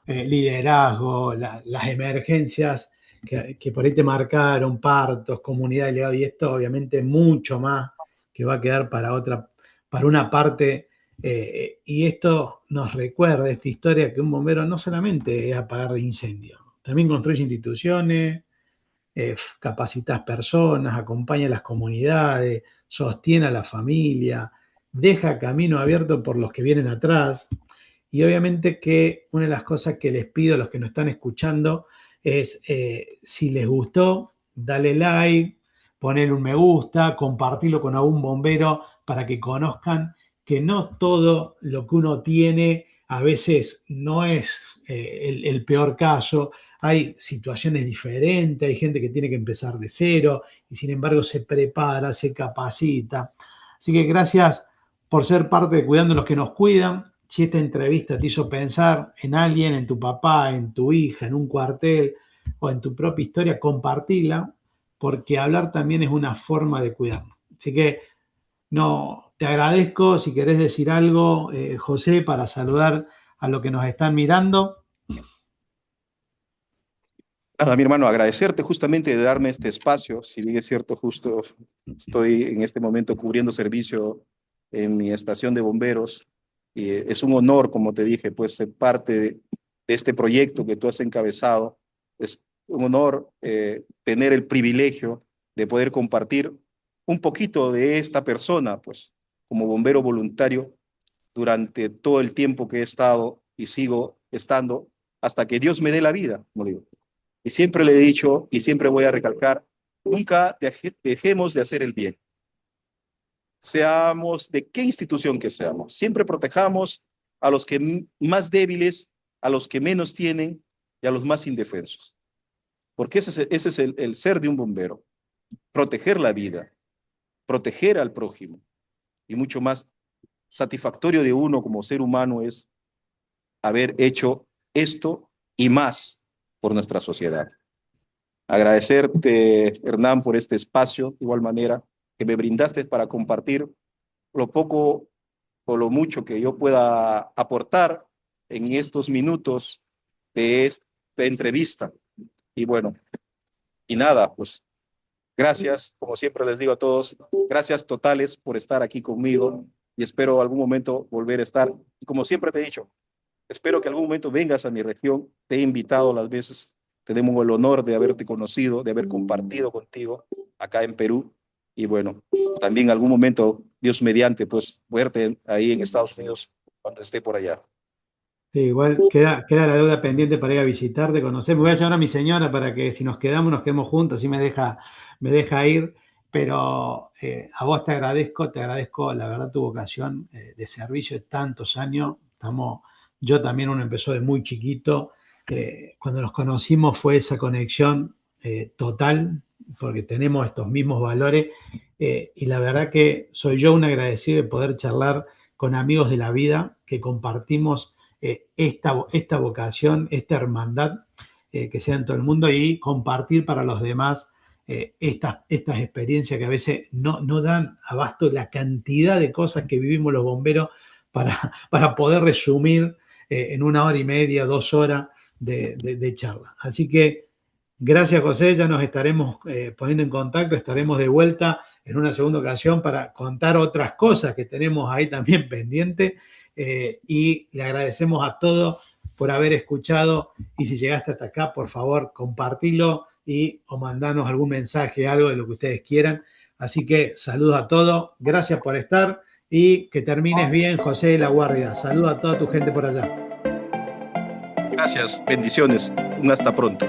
liderazgo, las emergencias que por ahí te marcaron, partos, comunidad de legado, y esto obviamente mucho más que va a quedar para otra, para una parte, y esto nos recuerda esta historia que un bombero no solamente es apagar incendios, también construye instituciones, capacitas personas, acompaña a las comunidades, sostiene a la familia, deja camino abierto por los que vienen atrás. Y obviamente que una de las cosas que les pido a los que nos están escuchando es, si les gustó, dale like, ponle un me gusta, compartirlo con algún bombero para que conozcan que no todo lo que uno tiene a veces no es el peor caso, hay situaciones diferentes, hay gente que tiene que empezar de cero y sin embargo se prepara, se capacita. Así que gracias por ser parte de Cuidando a los que nos cuidan. Si esta entrevista te hizo pensar en alguien, en tu papá, en tu hija, en un cuartel o en tu propia historia, compartila, porque hablar también es una forma de cuidarnos. Así que no, te agradezco. Si querés decir algo, José, para saludar a los que nos están mirando. Nada, mi hermano, agradecerte justamente de darme este espacio. Si bien es cierto, justo estoy en este momento cubriendo servicio en mi estación de bomberos. Y es un honor, como te dije, pues ser parte de este proyecto que tú has encabezado. Es un honor tener el privilegio de poder compartir un poquito de esta persona, pues como bombero voluntario durante todo el tiempo que he estado y sigo estando hasta que Dios me dé la vida, como digo. Y siempre le he dicho y siempre voy a recalcar, nunca dejemos de hacer el bien. Seamos de qué institución que seamos. Siempre protejamos a los que más débiles, a los que menos tienen y a los más indefensos. Porque ese es el ser de un bombero. Proteger la vida, proteger al prójimo. Y mucho más satisfactorio de uno como ser humano es haber hecho esto y más por nuestra sociedad. Agradecerte, Hernán, por este espacio, de igual manera, que me brindaste para compartir lo poco o lo mucho que yo pueda aportar en estos minutos de esta entrevista. Y bueno, y nada, pues gracias, como siempre les digo a todos, gracias totales por estar aquí conmigo y espero algún momento volver a estar. Y como siempre te he dicho, espero que algún momento vengas a mi región, te he invitado las veces. Tenemos el honor de haberte conocido, de haber compartido contigo acá en Perú. Y bueno, también algún momento, Dios mediante, pues verte ahí en Estados Unidos cuando esté por allá. Sí, igual queda la deuda pendiente para ir a visitarte, conocer. Me voy a llevar a mi señora para que si nos quedamos, nos quedemos juntos, así me deja ir. Pero a vos te agradezco la verdad tu vocación de servicio de tantos años. Yo también uno empezó de muy chiquito. Cuando nos conocimos fue esa conexión total, porque tenemos estos mismos valores. Y la verdad que soy yo un agradecido de poder charlar con amigos de la vida que compartimos esta vocación, esta hermandad que sea en todo el mundo y compartir para los demás estas experiencias que a veces no dan abasto la cantidad de cosas que vivimos los bomberos para poder resumir en 1 hora y media, 2 horas de charla. Así que gracias, José, ya nos estaremos poniendo en contacto, estaremos de vuelta en una segunda ocasión para contar otras cosas que tenemos ahí también pendientes. Y le agradecemos a todos por haber escuchado y si llegaste hasta acá, por favor, compartilo o mandanos algún mensaje, algo de lo que ustedes quieran. Así que saludos a todos, gracias por estar y que termines bien, José de la Guardia. Saludos a toda tu gente por allá. Gracias, bendiciones, un hasta pronto.